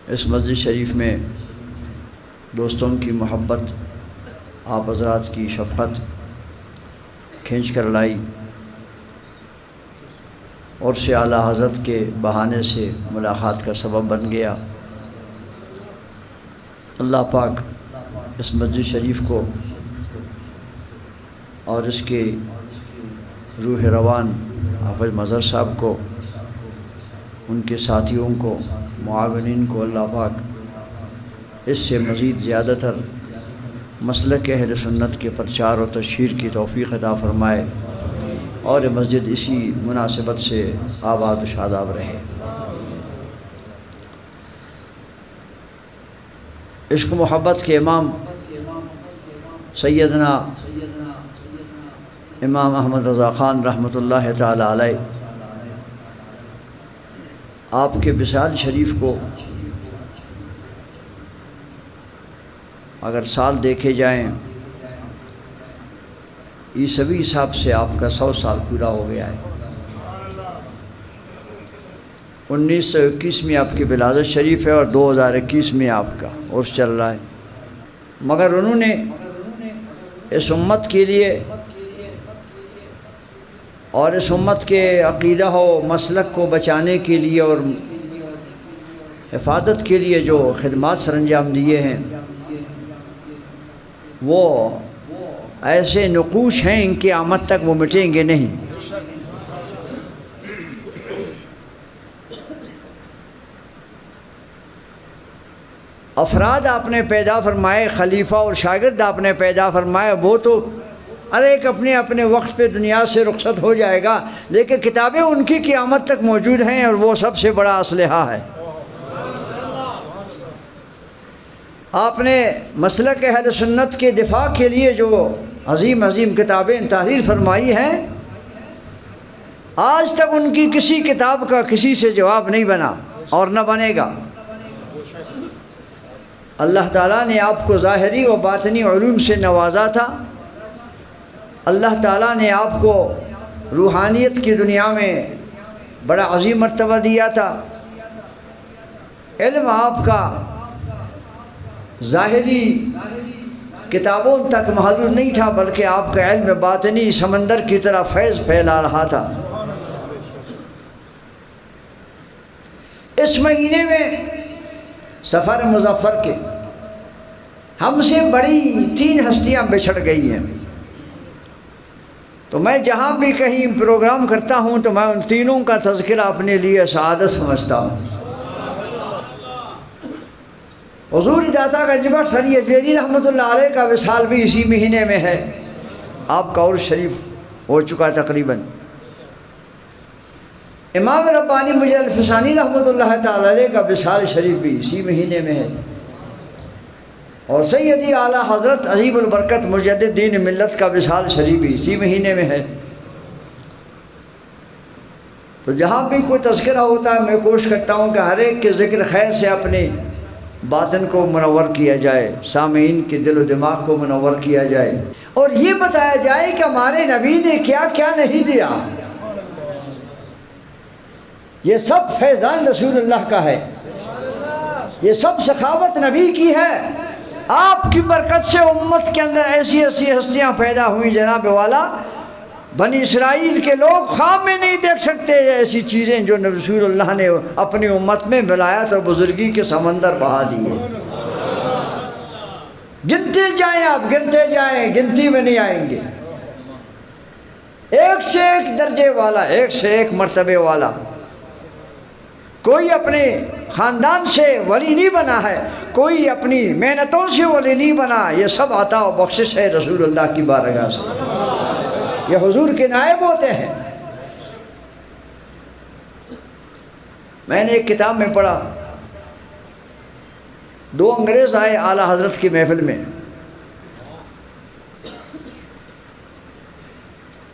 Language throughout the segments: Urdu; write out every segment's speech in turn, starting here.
اس مسجد شریف میں دوستوں کی محبت، آپ حضرات کی شفقت کھینچ کر لائی اور سے اعلیٰ حضرت کے بہانے سے ملاقات کا سبب بن گیا۔ اللہ پاک اس مسجد شریف کو اور اس کے روح روان حافظ مظہر صاحب کو، ان کے ساتھیوں کو، معاونین کو اللہ پاک اس سے مزید زیادہ تر مسلک اہل سنت کے پرچار و تشہیر کی توفیق عطا فرمائے اور یہ مسجد اسی مناسبت سے آباد و شاداب رہے۔ عشق محبت کے امام سیدنا امام احمد رضا خان رحمۃ اللہ تعالی علیہ، آپ کے وصال شریف کو اگر سال دیکھے جائیں، عیسوی حساب سے آپ کا 100 سال پورا ہو گیا ہے۔ 1921 میں آپ کی ولادت شریف ہے اور 2021 میں آپ کا عرس چل رہا ہے، مگر انہوں نے اس امت کے لیے اور اس امت کے عقیدہ و مسلک کو بچانے کے لیے اور حفاظت کے لیے جو خدمات سر انجام دیے ہیں، وہ ایسے نقوش ہیں، ان کی آمد تک وہ مٹیں گے نہیں۔ افراد آپ نے پیدا فرمائے، خلیفہ اور شاگرد آپ نے پیدا فرمائے، وہ تو ہر ایک اپنے اپنے وقت پہ دنیا سے رخصت ہو جائے گا، لیکن کتابیں ان کی قیامت تک موجود ہیں، اور وہ سب سے بڑا اسلحہ ہے۔ آپ نے مسلک اہل سنت کے دفاع کے لیے جو عظیم عظیم کتابیں تحریر فرمائی ہیں، آج تک ان کی کسی کتاب کا کسی سے جواب نہیں بنا اور نہ بنے گا۔ اللہ تعالیٰ نے آپ کو ظاہری و باطنی علوم سے نوازا تھا، اللہ تعالیٰ نے آپ کو روحانیت کی دنیا میں بڑا عظیم مرتبہ دیا تھا۔ علم آپ کا ظاہری کتابوں تک محدود نہیں تھا، بلکہ آپ کا علم باطنی سمندر کی طرح فیض پھیلا رہا تھا۔ اس مہینے میں سفر مظفر کے ہم سے بڑی 3 ہستیاں بچھڑ گئی ہیں، تو میں جہاں بھی کہیں پروگرام کرتا ہوں تو میں ان تینوں کا تذکرہ اپنے لیے سعادت سمجھتا ہوں۔ حضور داتا گنج بخش سری اجمیری رحمۃ اللہ علیہ کا وصال بھی اسی مہینے میں ہے، آپ کا عرس شریف ہو چکا تقریباً۔ امام ربانی مجد الفسانی رحمۃ اللہ تعالی علیہ کا وصال شریف بھی اسی مہینے میں ہے، اور سیدی اعلیٰ حضرت عظیم البرکت مجدد دین ملت کا وصال شریف بھی اسی مہینے میں ہے۔ تو جہاں بھی کوئی تذکرہ ہوتا ہے میں کوشش کرتا ہوں کہ ہر ایک کے ذکر خیر سے اپنے باطن کو منور کیا جائے، سامعین کے دل و دماغ کو منور کیا جائے، اور یہ بتایا جائے کہ ہمارے نبی نے کیا کیا نہیں دیا۔ یہ سب فیضان رسول اللہ کا ہے، یہ سب سخاوت نبی کی ہے۔ آپ کی برکت سے امت کے اندر ایسی ایسی ہستیاں پیدا ہوئیں جناب والا، بنی اسرائیل کے لوگ خواب میں نہیں دیکھ سکتے ایسی چیزیں جو رسول اللہ نے اپنی امت میں ولایت اور بزرگی کے سمندر بہا دیے۔ گنتے جائیں آپ، گنتے جائیں، گنتی میں نہیں آئیں گے۔ ایک سے ایک درجے والا، ایک سے ایک مرتبے والا، کوئی اپنے خاندان سے ولی نہیں بنا ہے، کوئی اپنی محنتوں سے ولی نہیں بنا، یہ سب عطا و بخشش ہے رسول اللہ کی بارگاہ سے، یہ حضور کے نائب ہوتے ہیں۔ میں نے ایک کتاب میں پڑھا، 2 انگریز آئے اعلیٰ حضرت کی محفل میں،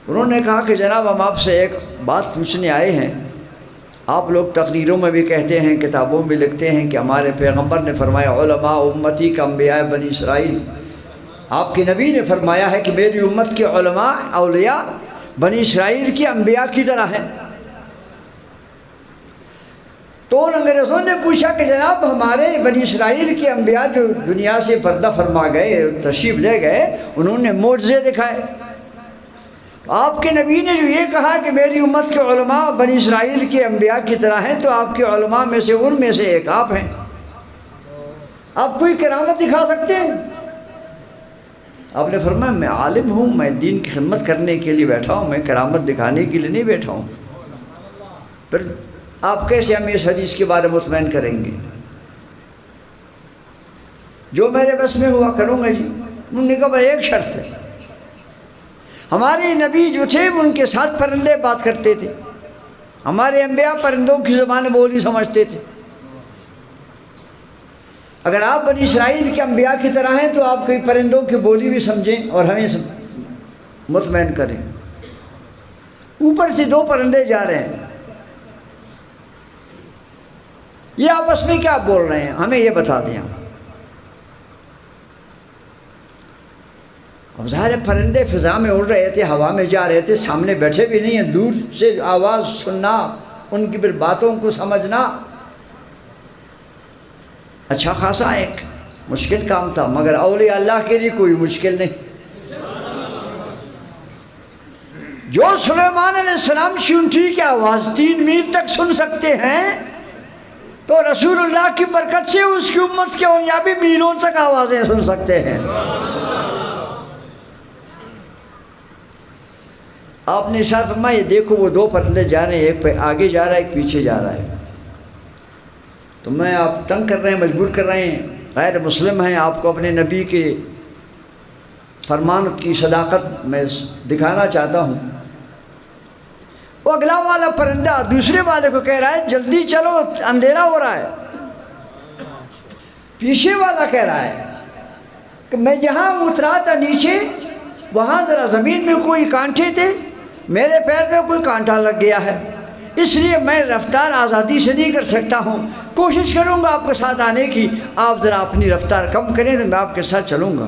انہوں نے کہا کہ جناب ہم آپ سے ایک بات پوچھنے آئے ہیں، آپ لوگ تقریروں میں بھی کہتے ہیں، کتابوں میں لکھتے ہیں کہ ہمارے پیغمبر نے فرمایا علماء امتی کا انبیاء بنی اسرائیل، آپ کے نبی نے فرمایا ہے کہ میری امت کے علماء اولیاء بنی اسرائیل کی انبیاء کی طرح ہیں۔ تو ان انگریزوں نے پوچھا کہ جناب ہمارے بنی اسرائیل کے انبیاء جو دنیا سے پردہ فرما گئے، تشریف لے گئے، انہوں نے معجزے دکھائے، آپ کے نبی نے جو یہ کہا کہ میری امت کے علماء بنی اسرائیل کے انبیاء کی طرح ہیں، تو آپ کے علماء میں سے ان میں سے ایک آپ ہیں، آپ کوئی کرامت دکھا سکتے ہیں؟ آپ نے فرمایا میں عالم ہوں، میں دین کی خدمت کرنے کے لیے بیٹھا ہوں، میں کرامت دکھانے کے لیے نہیں بیٹھا ہوں۔ پھر آپ کیسے ہمیں اس حدیث کے بارے میں مطمئن کریں گے؟ جو میرے بس میں ہوا کروں گا جی۔ انہوں نے کہا بھائی ایک شرط ہے، ہمارے نبی جو تھے ان کے ساتھ پرندے بات کرتے تھے، ہمارے انبیاء پرندوں کی زبان بولی سمجھتے تھے، اگر آپ بنی اسرائیل کے انبیاء کی طرح ہیں تو آپ کوئی پرندوں کی بولی بھی سمجھیں اور ہمیں مطمئن کریں۔ اوپر سے دو پرندے جا رہے ہیں، یہ آپس میں کیا بول رہے ہیں ہمیں یہ بتا دیں۔ اب ظاہر پرندے فضا میں اڑ رہے تھے، ہوا میں جا رہے تھے، سامنے بیٹھے بھی نہیں ہیں، دور سے آواز سننا، ان کی پھر باتوں کو سمجھنا اچھا خاصا ایک مشکل کام تھا، مگر اولیاء اللہ کے لیے کوئی مشکل نہیں۔ جو سلیمان علیہ السلام چونٹی کی آواز 3 میل تک سن سکتے ہیں، تو رسول اللہ کی برکت سے اس کی امت کے اولیاء بھی میلوں تک آوازیں سن سکتے ہیں۔ آپ نے ارشاد فرمایا یہ دیکھو وہ دو پرندے جا رہے ہیں، ایک پہ آگے جا رہا ہے ایک پیچھے جا رہا ہے، تو میں آپ تنگ کر رہے ہیں، مجبور کر رہے ہیں، غیر مسلم ہیں، آپ کو اپنے نبی کے فرمان کی صداقت میں دکھانا چاہتا ہوں۔ وہ اگلا والا پرندہ دوسرے والے کو کہہ رہا ہے جلدی چلو اندھیرا ہو رہا ہے، پیچھے والا کہہ رہا ہے کہ میں جہاں اترا تھا نیچے وہاں ذرا زمین میں کوئی کانٹے تھے، میرے پیر میں کوئی کانٹا لگ گیا ہے، اس لیے میں رفتار آزادی سے نہیں کر سکتا ہوں، کوشش کروں گا آپ کے ساتھ آنے کی، آپ ذرا اپنی رفتار کم کریں تو میں آپ کے ساتھ چلوں گا۔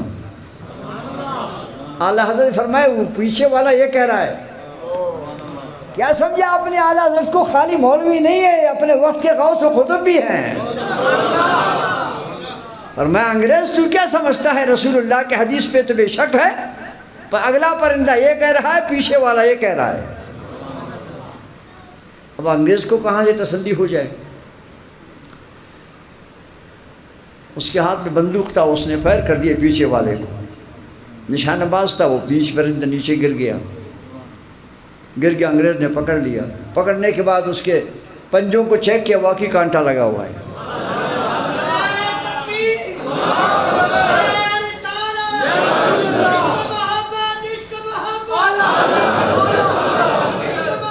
اعلیٰ حضرت فرمائے وہ پیچھے والا یہ کہہ رہا ہے، کیا سمجھا آپ نے اعلیٰ حضرت کو؟ خالی مولوی نہیں ہے، اپنے وقت کے غوث و قطب بھی ہیں۔ اور میں انگریز تو کیا سمجھتا ہے، رسول اللہ کے حدیث پہ تو بے شک ہے، پر اگلا پرندہ یہ کہہ رہا ہے پیچھے والا یہ کہہ رہا ہے۔ اب انگریز کو کہاں سے تسلی ہو جائے؟ اس کے ہاتھ میں بندوق تھا، اس نے فائر کر دیا پیچھے والے کو، نشانہ باز تھا، وہ بیچ پرندہ نیچے گر گیا، انگریز نے پکڑ لیا، پکڑنے کے بعد اس کے پنجوں کو چیک کیا، واقعی کانٹا لگا ہوا ہے۔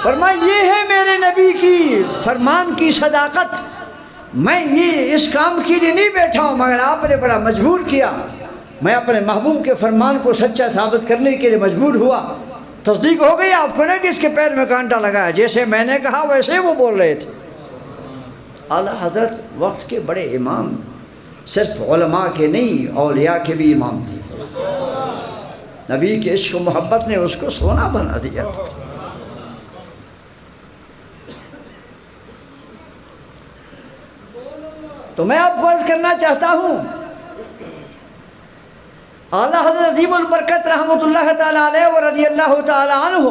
فرمایا یہ ہے میرے نبی کی فرمان کی صداقت، میں یہ اس کام کے لیے نہیں بیٹھا ہوں، مگر آپ نے بڑا مجبور کیا، میں اپنے محبوب کے فرمان کو سچا ثابت کرنے کے لیے مجبور ہوا۔ تصدیق ہو گئی آپ کو نا کہ اس کے پیر میں کانٹا لگا ہے، جیسے میں نے کہا ویسے وہ بول رہے تھے۔ اعلیٰ حضرت وقت کے بڑے امام، صرف علماء کے نہیں اولیاء کے بھی امام تھے، نبی کے عشق و محبت نے اس کو سونا بنا دیا۔ تو میں آپ کو عرض کرنا چاہتا ہوں، اعلیٰ حضرت عظیم البرکت رحمۃ اللہ تعالیٰ علیہ و رضی اللہ تعالیٰ عنہ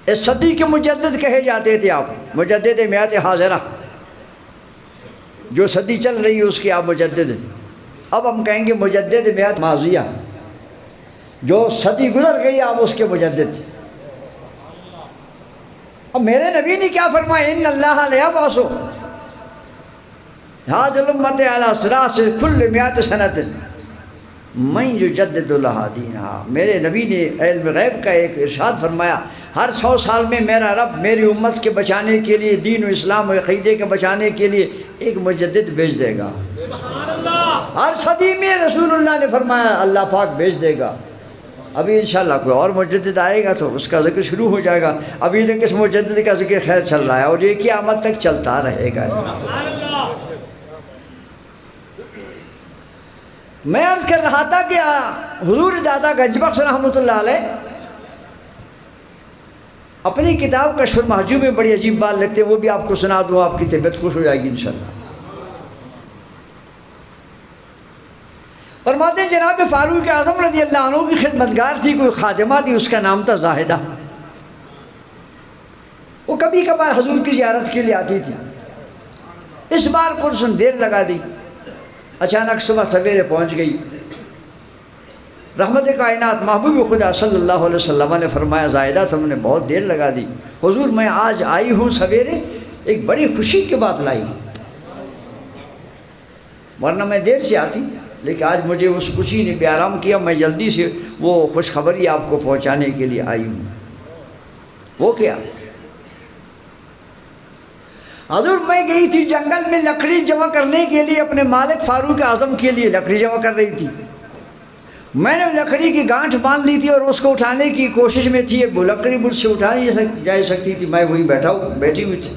اس صدی کے مجدد کہے جاتے تھے، آپ مجدد میعاد حاضرہ، جو صدی چل رہی ہے اس کی آپ مجدد ہیں۔ اب ہم کہیں گے مجدد میعاد ماضیہ، جو صدی گزر گئی آپ اس کے مجدد تھے۔ اب میرے نبی نے کیا فرمایا، ان اللہ لیبعث هذه الامة على صراط كل 100 سنة من يجدد لها دینها۔ میرے نبی نے علم غیب کا ایک ارشاد فرمایا، ہر 100 سال میں میرا رب میری امت کے بچانے کے لیے، دین و اسلام و عقیدے کے بچانے کے لیے ایک مجدد بھیج دے گا۔ ہر صدی میں رسول اللہ نے فرمایا اللہ پاک بھیج دے گا۔ ابھی انشاءاللہ کوئی اور مجدد آئے گا تو اس کا ذکر شروع ہو جائے گا، ابھی تک اس مجدد کا ذکر خیر چل رہا ہے اور یہ قیامت تک چلتا رہے گا۔ میں عرض کر رہا تھا کہ حضور دادا گنج بخش رحمۃ اللہ علیہ اپنی کتاب کشف المحجوب میں بڑی عجیب بات لگتی ہے، وہ بھی آپ کو سنا دوں، آپ کی طبیعت خوش ہو جائے گی انشاءاللہ۔ فرماتے ہیں جناب فاروق اعظم رضی اللہ عنہ کی خدمتگار تھی، کوئی خادمہ تھی، اس کا نام تھا زاہدہ۔ وہ کبھی کبھار حضور کی زیارت کے لیے آتی تھی۔ اس بار کچھ دیر لگا دی، اچانک صبح سویرے پہنچ گئی۔ رحمت کائنات محبوب خدا صلی اللہ علیہ وسلم نے فرمایا زاہدہ تم نے بہت دیر لگا دی۔ حضور میں آج آئی ہوں سویرے، ایک بڑی خوشی کی بات لائی، ورنہ میں دیر سے آتی، لیکن آج مجھے اس خوشی نے بے آرام کیا، میں جلدی سے وہ خوشخبری آپ کو پہنچانے کے لیے آئی ہوں۔ وہ کیا؟ حضور میں گئی تھی جنگل میں لکڑی جمع کرنے کے لیے، اپنے مالک فاروق اعظم کے لیے لکڑی جمع کر رہی تھی۔ میں نے لکڑی کی گانٹھ باندھ لی تھی اور اس کو اٹھانے کی کوشش میں تھی، وہ لکڑی مجھ سے اٹھا نہیں جا سکتی تھی، میں وہیں بیٹھی ہوئی تھی۔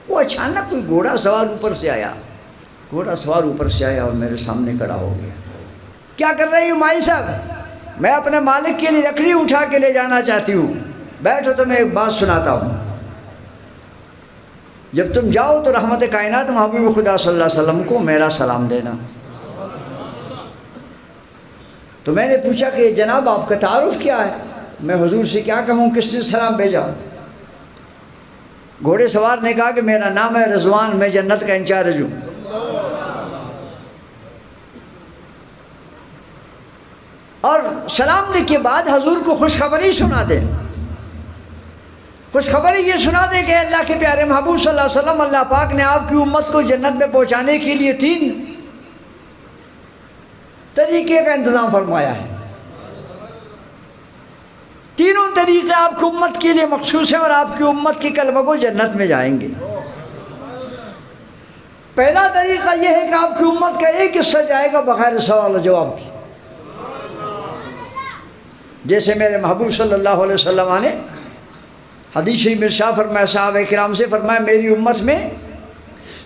وہ اچانک کوئی گھوڑا سوار اوپر سے آیا، اور میرے سامنے کھڑا ہو گیا۔ کیا کر رہی ہوں مائی صاحب؟ میں اپنے مالک کے لیے لکڑی اٹھا کے لے جانا چاہتی ہوں، بیٹھو تو میں ایک بات سناتا ہوں۔ جب تم جاؤ تو رحمت کائنات محبوب خدا صلی اللہ علیہ وسلم کو میرا سلام دینا۔ تو میں نے پوچھا کہ جناب آپ کا تعارف کیا ہے؟ میں حضور سے کیا کہوں، کس نے سلام بھیجا؟ گھوڑے سوار نے کہا کہ میرا نام ہے رضوان، میں جنت کا انچارج ہوں۔ اور سلام دے کے بعد حضور کو خوشخبری سنا دے، خوشخبری یہ سنا دے کہ اللہ کے پیارے محبوب صلی اللہ علیہ وسلم، اللہ پاک نے آپ کی امت کو جنت میں پہنچانے کے لیے 3 طریقے کا انتظام فرمایا ہے۔ تینوں طریقے آپ کی امت کے لیے مخصوص ہیں اور آپ کی امت کی کلمہ کو جنت میں جائیں گے۔ پہلا طریقہ یہ ہے کہ آپ کی امت کا ایک حصہ جائے گا بغیر سوال و جواب کی، جیسے میرے محبوب صلی اللہ علیہ وسلم نے حدیث شریف میں ارشاد فرمایا، صحابہ کرام سے فرمایا میری امت میں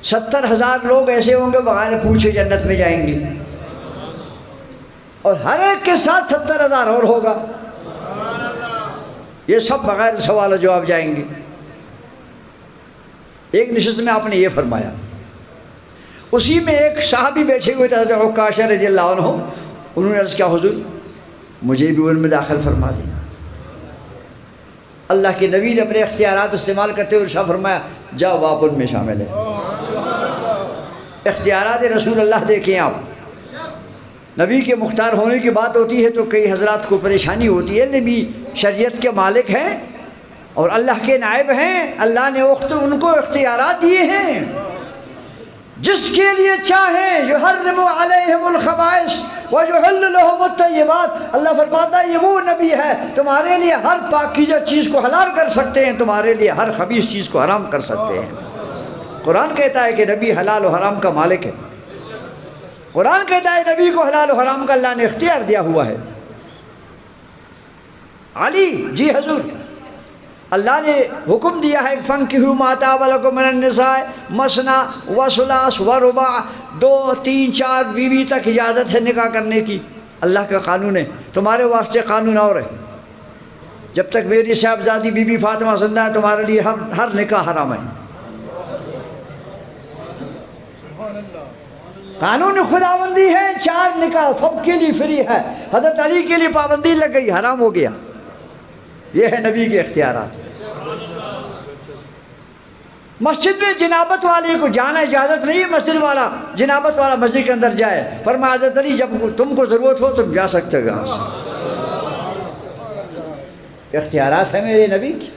70,000 لوگ ایسے ہوں گے بغیر پوچھے جنت میں جائیں گے، اور ہر ایک کے ساتھ 70,000 اور ہوگا، یہ سب بغیر سوال و جواب جائیں گے۔ ایک نشست میں آپ نے یہ فرمایا، اسی میں ایک صحابی بیٹھے ہوئے تھے حضرت عکاشہ رضی اللہ عنہ، انہوں نے عرض کیا حضور مجھے بھی ان میں داخل فرما دیں۔ اللہ کے نبی نے اپنے اختیارات استعمال کرتے ہوئے ارشاد فرمایا جاؤ آپ ان میں شامل ہیں۔ اختیارات رسول اللہ دیکھیں آپ، نبی کے مختار ہونے کی بات ہوتی ہے تو کئی حضرات کو پریشانی ہوتی ہے، نبی شریعت کے مالک ہیں اور اللہ کے نائب ہیں، اللہ نے ان کو اختیارات دیے ہیں، جس کے لیے چاہیں یحرم علیہم الخبائث ویحل لہم الطیبات۔ اللہ فرماتا ہے یہ وہ نبی ہے تمہارے لیے ہر پاکیزہ چیز کو حلال کر سکتے ہیں، تمہارے لیے ہر خبیث چیز کو حرام کر سکتے ہیں۔ قرآن کہتا ہے کہ نبی حلال و حرام کا مالک ہے، قرآن کہتا ہے نبی کو حلال و حرام کا اللہ نے اختیار دیا ہوا ہے۔ علی جی حضور، اللہ نے حکم دیا ہے فَانكِحُوا مَا طَابَ لَكُم مِّنَ النِّسَاءِ مَثْنَىٰ وَثُلَاثَ وَرُبَاعَ، 2 3 4 بیوی تک اجازت ہے نکاح کرنے کی، اللہ کا قانون ہے۔ تمہارے واسطے قانون اور ہے، جب تک میری صاحبزادی بی بی فاطمہ زندہ ہے تمہارے لیے ہر نکاح حرام ہے۔ قانون خداوندی ہے، 4 نکاح سب کے لیے فری ہے، حضرت علی کے لیے پابندی لگ گئی، حرام ہو گیا۔ یہ ہے نبی کے اختیارات۔ مسجد میں جنابت والے کو جانا اجازت نہیں ہے، مسجد والا جنابت والا مسجد کے اندر جائے، فرمایا حضرت علی جب تم کو ضرورت ہو تم جا سکتے گا، اختیارات ہیں میرے نبی کی۔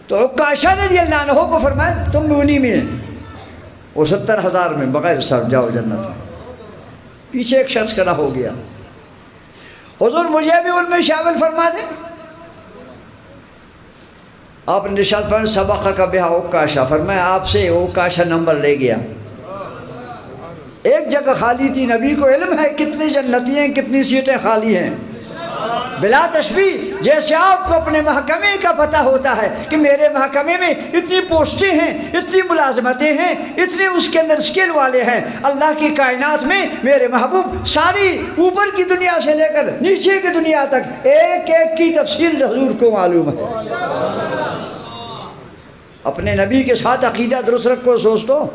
تو عکاشہ رضی اللہ عنہ کو فرمایا تم بھی انہی میں ہیں، وہ 70,000 میں بغیر سب جاؤ جنت میں۔ پیچھے ایک شخص کھڑا ہو گیا، حضور مجھے بھی ان میں شامل فرما دیں۔ آپ نے ارشاد فرمایا سبقک بہا عکاشہ، فرمایا آپ سے عکاشہ نمبر لے گیا۔ ایک جگہ خالی تھی، نبی کو علم ہے کتنی جنتی ہیں، کتنی سیٹیں خالی ہیں۔ بلا تشبیہ، جیسے آپ کو اپنے محکمے کا پتہ ہوتا ہے کہ میرے محکمے میں اتنی پوسٹیں ہیں، اتنی ملازمتیں ہیں، اتنے اس کے اندر اسکل والے ہیں، اللہ کی کائنات میں میرے محبوب ساری اوپر کی دنیا سے لے کر نیچے کی دنیا تک ایک ایک کی تفصیل حضور کو معلوم ہے۔ اپنے نبی کے ساتھ عقیدہ درست رکھو دوستو،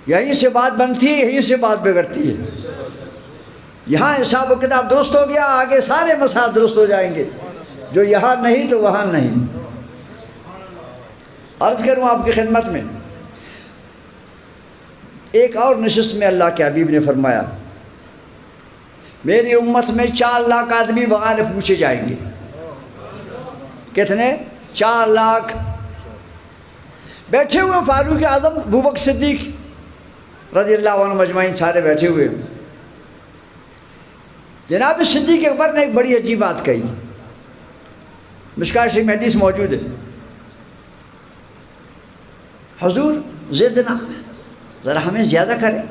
یہیں سے بات بنتی ہے، یہیں سے بات بگڑتی ہے۔ یہاں حساب و کتاب درست ہو گیا، آگے سارے مسائل درست ہو جائیں گے، جو یہاں نہیں تو وہاں نہیں۔ عرض کروں آپ کی خدمت میں، ایک اور نشست میں اللہ کے حبیب نے فرمایا میری امت میں 4 لاکھ آدمی بغیر پوچھے جائیں گے۔ کتنے؟ 4 لاکھ۔ بیٹھے ہوئے فاروق اعظم، ابوبکر صدیق رضی اللہ عنہ مجمعین سارے بیٹھے ہوئے۔ جناب صدیق اکبر نے ایک بڑی عجیب بات کہی، مشکوٰۃ شریف میں حدیث موجود ہے، حضور زدنا، ذرا ہمیں زیادہ کریں۔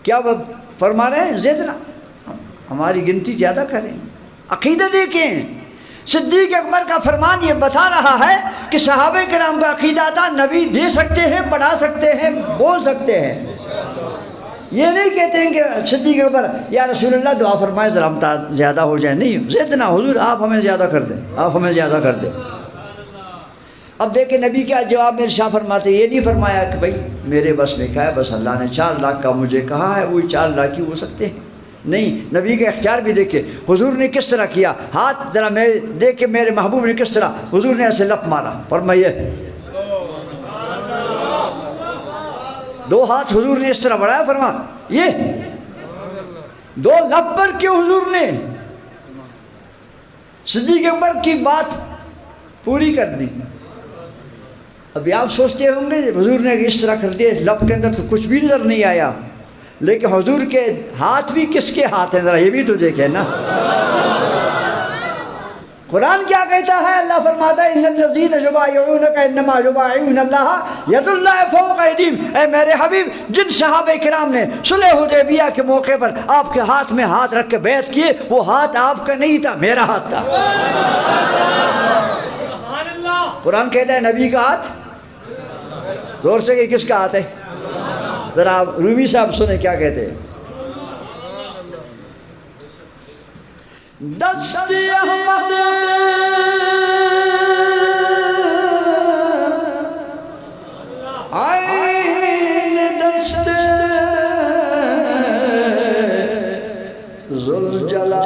کیا وہ فرما رہے ہیں؟ زدنا، ہماری گنتی زیادہ کریں، عقیدہ دیکھیں۔ صدیق اکبر کا فرمان یہ بتا رہا ہے کہ صحابہ کرام کا عقیدہ تھا نبی دے سکتے ہیں، پڑھا سکتے ہیں، بول سکتے ہیں۔ یہ نہیں کہتے ہیں کہ صدیق اکبر یا رسول اللہ دعا فرمائے ذرا ہم زیادہ ہو جائیں، نہیں، زدنا حضور آپ ہمیں زیادہ کر دیں، آپ ہمیں زیادہ کر دیں۔ اب دیکھیں نبی کیا جواب میں ارشاد فرماتے، یہ نہیں فرمایا کہ بھائی میرے بس میں کیا ہے، بس اللہ نے 4 لاکھ کا مجھے کہا ہے، وہی 4 لاکھ ہی ہو سکتے ہیں۔ نہیں، نبی کا اختیار بھی دیکھیں حضور نے کس طرح کیا، ہاتھ ذرا میں دیکھ کے میرے محبوب نے کس طرح، حضور نے ایسے لپ مارا، فرمائیے 2 ہاتھ حضور نے اس طرح بڑھایا، فرما یہ 2 لب پر کیوں حضور نے صدیق اکبر کی بات پوری کر دی۔ ابھی آپ سوچتے ہوں گے حضور نے اس طرح کر دیا، اس لب کے اندر تو کچھ بھی نظر نہیں آیا، لیکن حضور کے ہاتھ بھی کس کے ہاتھ ہیں، ذرا یہ بھی تو دیکھیں نا۔ قرآن کیا کہتا ہے؟ اللہ فرماتا ہے ان الذین یبایعونک انما یبایعون اللہ ید اللہ فوق ایدیہم۔ اے میرے حبیب، جن صحابہ کرام نے صلح حدیبیہ کے موقع پر آپ کے ہاتھ میں ہاتھ رکھ کے بیعت کیے، وہ ہاتھ آپ کا نہیں تھا، میرا ہاتھ تھا۔ قرآن کہتا ہے نبی کا ہاتھ، زور سے کہ کس کا ہاتھ ہے؟ ذرا رومی صاحب سنیں کیا کہتے ہیں۔ دست احمد عین دست ذوالجلال،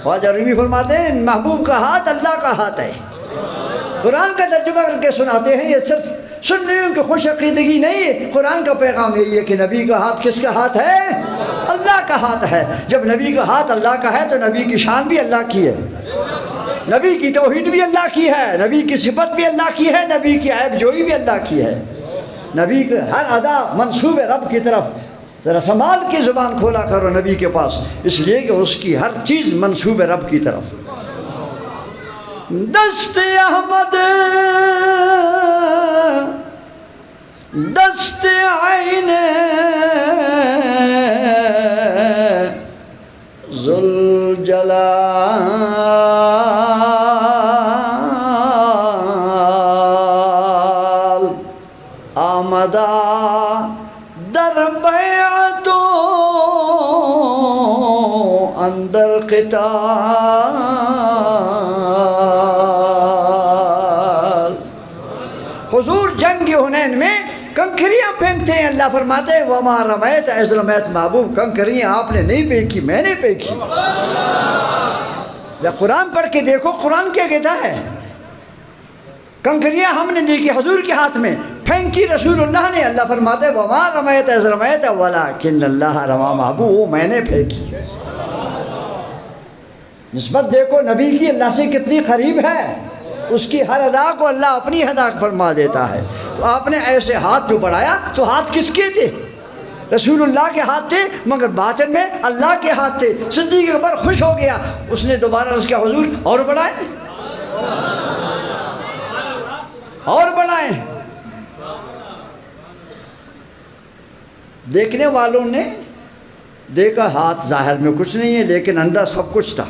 خواجہ رومی فرماتے ہیں محبوب کا ہاتھ اللہ کا ہاتھ ہے۔ قرآن کا ترجمہ کر کے سناتے ہیں، یہ صرف سننے ان کی خوش عقیدگی نہیں ہے، قرآن کا پیغام یہی ہے کہ نبی کا ہاتھ کس کا ہاتھ ہے؟ اللہ کا ہاتھ ہے۔ جب نبی کا ہاتھ اللہ کا ہے تو نبی کی شان بھی اللہ کی ہے، نبی کی توحید بھی اللہ کی ہے، نبی کی صفت بھی اللہ کی ہے، نبی کی عیب جوئی بھی اللہ کی ہے، نبی کے ہر ادا منسوب رب کی طرف۔ ذرا سنبھال کے زبان کھولا کرو نبی کے پاس، اس لیے کہ اس کی ہر چیز منسوب رب کی طرف۔ دست احمد دست عین ذوالجلال، آمدہ در بیعت اندر قتال، حضور جنگ حنین میں کنکریاں پھینکتے ہیں، اللہ فرماتے ہیں وما رمیت اذ رمیت، محبوب کنکریاں آپ نے نہیں پھینکی، میں نے پھینکی۔ یا قرآن پڑھ کے دیکھو قرآن کیا کہتا ہے، کنکریاں ہم نے دیکھی حضور کے ہاتھ میں، پھینکی رسول اللہ نے، اللہ فرماتے ہیں وما رمیت اذ رمیت ولکن اللہ رمی، محبوب وہ میں نے پھینکی۔ نسبت دیکھو نبی کی اللہ سے کتنی قریب ہے، اس کی ہر ادا کو اللہ اپنی ادا فرما دیتا ہے۔ تو آپ نے ایسے ہاتھ جو بڑھایا تو ہاتھ کس کے تھے؟ رسول اللہ کے ہاتھ تھے، مگر باطن میں اللہ کے ہاتھ تھے۔ صدیق اکبر خوش ہو گیا، اس نے دوبارہ اس کے حضور اور بڑھائے۔ اور بنائیں۔ دیکھنے والوں نے دیکھا ہاتھ ظاہر میں کچھ نہیں ہے لیکن اندر سب کچھ تھا۔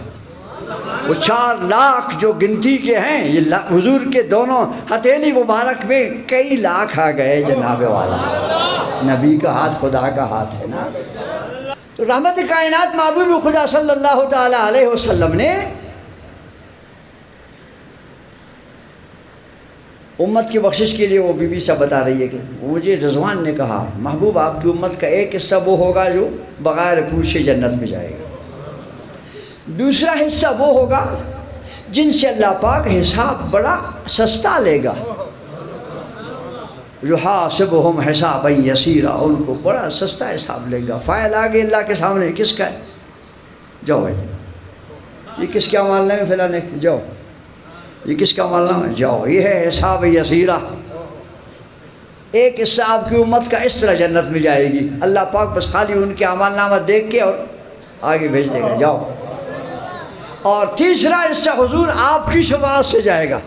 وہ 4 لاکھ جو گنتی کے ہیں، یہ حضور کے دونوں ہتھیلی مبارک میں کئی لاکھ آ گئے جناب والا۔ نبی کا ہاتھ خدا کا ہاتھ ہے نا۔ تو رحمت کائنات محبوب خدا صلی اللہ تعالی علیہ وسلم نے امت کی بخشش کے لیے وہ بی بی سے بتا رہی ہے کہ مجھے رضوان نے کہا محبوب آپ کی امت کا ایک حصہ وہ ہوگا جو بغیر پوچھے جنت میں جائے گا، دوسرا حصہ وہ ہوگا جن سے اللہ پاک حساب بڑا سستا لے گا، یحاسبہم حسابا یسیرا، ان کو بڑا سستا حساب لے گا۔ فائل آگے اللہ کے سامنے کس کا ہے؟ جاؤ بھائی، یہ کس کا معاملہ ہے؟ فلاں جاؤ، یہ کس کا معاملہ ہے؟ جاؤ، یہ ہے حساب یسیرا۔ ایک حصہ آپ کی امت کا اس طرح جنت میں جائے گی، اللہ پاک بس خالی ان کے اعمال نامہ دیکھ کے اور آگے بھیج دے گا، جاؤ۔ اور تیسرا حصہ حضور آپ کی شفاعت سے جائے گا،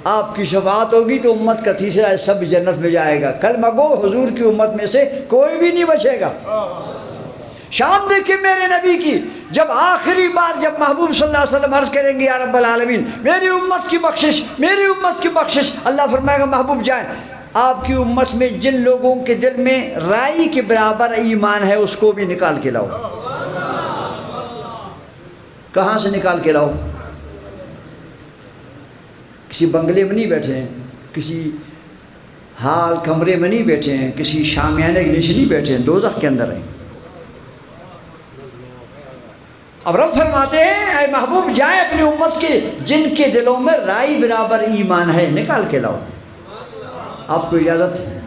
آپ کی شفاعت ہوگی تو امت کا تیسرا حصہ بھی جنت میں جائے گا۔ کلمہ گو حضور کی امت میں سے کوئی بھی نہیں بچے گا۔ شام دیکھیں میرے نبی کی، جب آخری بار جب محبوب صلی اللہ علیہ وسلم عرض کریں گے یا رب العالمین میری امت کی بخشش، میری امت کی بخشش، اللہ فرمائے گا محبوب جائیں، آپ کی امت میں جن لوگوں کے دل میں رائی کے برابر ایمان ہے اس کو بھی نکال کے لاؤ۔ کہاں سے نکال کے لاؤ؟ کسی بنگلے میں نہیں بیٹھے ہیں، کسی ہال کمرے میں نہیں بیٹھے ہیں، کسی شامیانے کے نیچے نہیں بیٹھے ہیں، دوزخ کے اندر ہیں۔ اب رب فرماتے ہیں اے محبوب جائے اپنی امت کے جن کے دلوں میں رائی برابر ایمان ہے نکال کے لاؤ، آپ کو اجازت ہے۔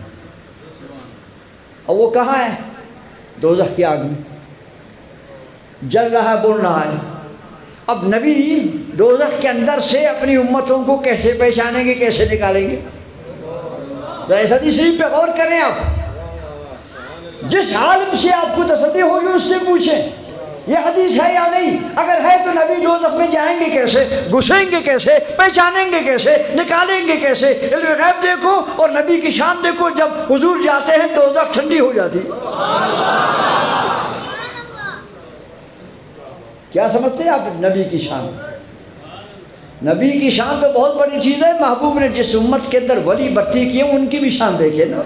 اور وہ کہاں ہے؟ دوزخ کی آگ میں جل رہا ہے، بول رہا ہے۔ اب نبی دوزخ کے اندر سے اپنی امتوں کو کیسے پہچانیں گے، کیسے نکالیں گے؟ ذرا اس حدیث شریف پہ غور کریں۔ آپ جس عالم سے آپ کو تصدی ہوگی اس سے پوچھیں یہ حدیث ہے یا نہیں، اگر ہے تو نبی دوزخ میں جائیں گے کیسے، گھسیں گے کیسے، پہچانیں گے کیسے، نکالیں گے کیسے؟ علم غیب دیکھو اور نبی کی شان دیکھو، جب حضور جاتے ہیں دوزخ ٹھنڈی ہو جاتی۔ کیا سمجھتے ہیں آپ نبی کی شان؟ نبی کی شان تو بہت بڑی چیز ہے۔ محبوب نے جس امت کے اندر ولی برتی کی ان کی بھی شان دیکھے نا۔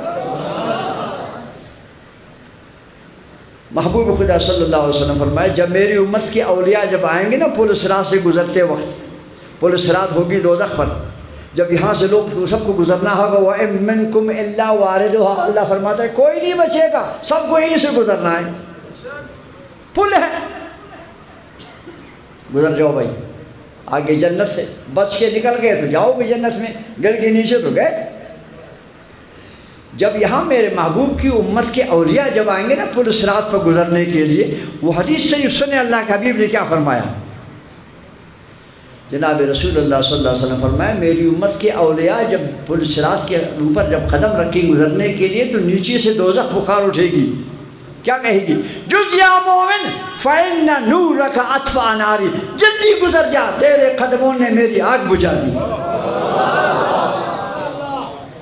محبوب خدا صلی اللہ علیہ وسلم فرمائے جب میری امت کے اولیاء جب آئیں گے نا پل صراط سے گزرتے وقت، پل صراط ہوگی دوزخ پر، جب یہاں سے لوگ سب کو گزرنا ہوگا وَإِن مِّنكُمْ إِلَّا وَارِدُهَا، اللہ فرماتا ہے کوئی نہیں بچے گا، سب کو یہیں سے گزرنا ہے، پل ہے، گزر جاؤ بھائی، آگے جنت ہے، بچ کے نکل گئے تو جاؤ گے جنت میں، گر کے نیچے تو گئے۔ جب یہاں میرے محبوب کی امت کے اولیاء جب آئیں گے نا پل صراط پر گزرنے کے لیے، وہ حدیث سے سنے اللہ کے حبیب نے کیا فرمایا؟ جناب رسول اللہ صلی اللہ علیہ وسلم فرمایا میری امت کے اولیاء جب پل صراط کے اوپر جب قدم رکھیں گزرنے کے لیے تو نیچے سے دوزخ بخار اٹھے گی، کیا کہے گی؟ جز یا مومن فَإِنَّ نُورَكَ أَطْفَأَ نَارِ، جلدی گزر جا تیرے قدموں نے میری آگ بجھا دی۔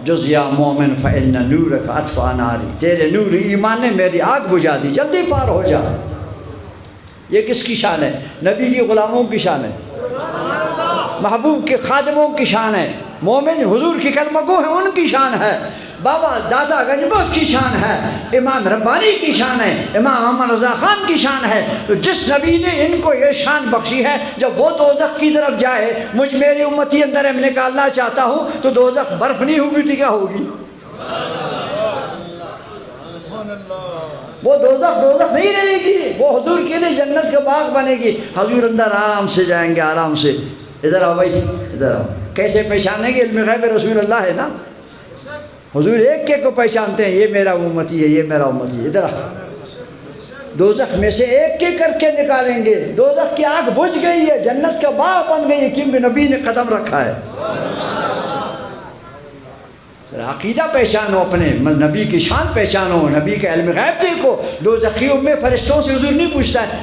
جز یا مومن فإن نورک اطفأ ناری، تیرے نور ایمان نے میری آگ بجھا دی، جلدی پار ہو جا۔ یہ کس کی شان ہے؟ نبی کی غلاموں کی شان ہے، محبوب کے خادموں کی شان ہے، مومن حضور کی کلمہ گو ہیں ان کی شان ہے، بابا دادا گنجبوت کی شان ہے، امام ربانی کی شان ہے، امام محمد رضا خان کی شان ہے۔ تو جس نبی نے ان کو یہ شان بخشی ہے جب وہ دوزخ کی طرف جائے، مجھ میری امتی اندر میں نکالنا چاہتا ہوں تو دوزخ برف نہیں ہوگی تو کیا ہوگی؟ وہ دوزخ نہیں رہے گی، وہ حضور کے لیے جنت کا باغ بنے گی، حضور اندر آرام سے جائیں گے، آرام سے۔ ادھر آؤ بھائی، ادھر آؤ۔ کیسے پہچانیں گے؟ علم غیب رسول اللہ ہے نا، حضور ایک ایک کو پہچانتے ہیں، یہ میرا امتی ہے، یہ میرا امتی ہے۔ ادھر دوزخ میں سے ایک ایک کر کے نکالیں گے، دوزخ کی آگ بجھ گئی ہے، جنت کا باغ بن گئی ہے، کیونکہ نبی نے قدم رکھا ہے۔ عقیدہ پہچانو، اپنے نبی کی شان پہچانو، نبی کا علم غیب دیکھو۔ دوزخیوں میں فرشتوں سے حضور نہیں پوچھتا ہے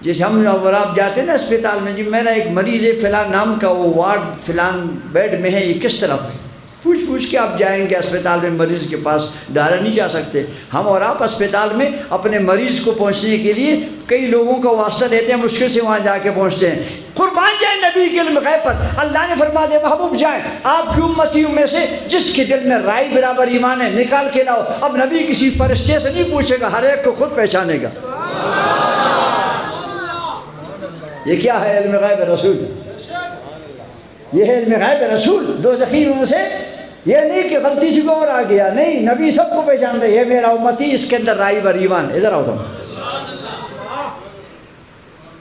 جیسے ہم اور آپ جاتے ہیں نا اسپتال میں، جی میرا ایک مریض ہے فلاں نام کا، وہ وارڈ فلاں بیڈ میں ہے، یہ کس طرف ہے، پوچھ کے آپ جائیں گے اسپتال میں مریض کے پاس، ڈائریکٹ نہیں جا سکتے۔ ہم اور آپ اسپتال میں اپنے مریض کو پہنچنے کے لیے کئی لوگوں کا واسطہ دیتے ہیں، مشکل سے وہاں جا کے پہنچتے ہیں۔ قربان جائیں نبی کے علم غیب پر، اللہ نے فرما دیا محبوب جائیں آپ کی امتیوں میں سے جس کے دل میں رائے برابر ایمان ہے نکال کے لاؤ۔ اب نبی کسی فرشتے سے نہیں پوچھے گا، ہر ایک کو خود پہچانے گا۔ یہ کیا ہے علم غیب رسول؟ یہ ہے علم غیب رسول۔ دو ذخیروں سے یہ نہیں کہ غلطی سے اور آ گیا، نہیں، نبی سب کو پہچانتا ہے، یہ میرا امتی، اس کے اندر رائے بر ایمان۔ ادھر آؤ تم،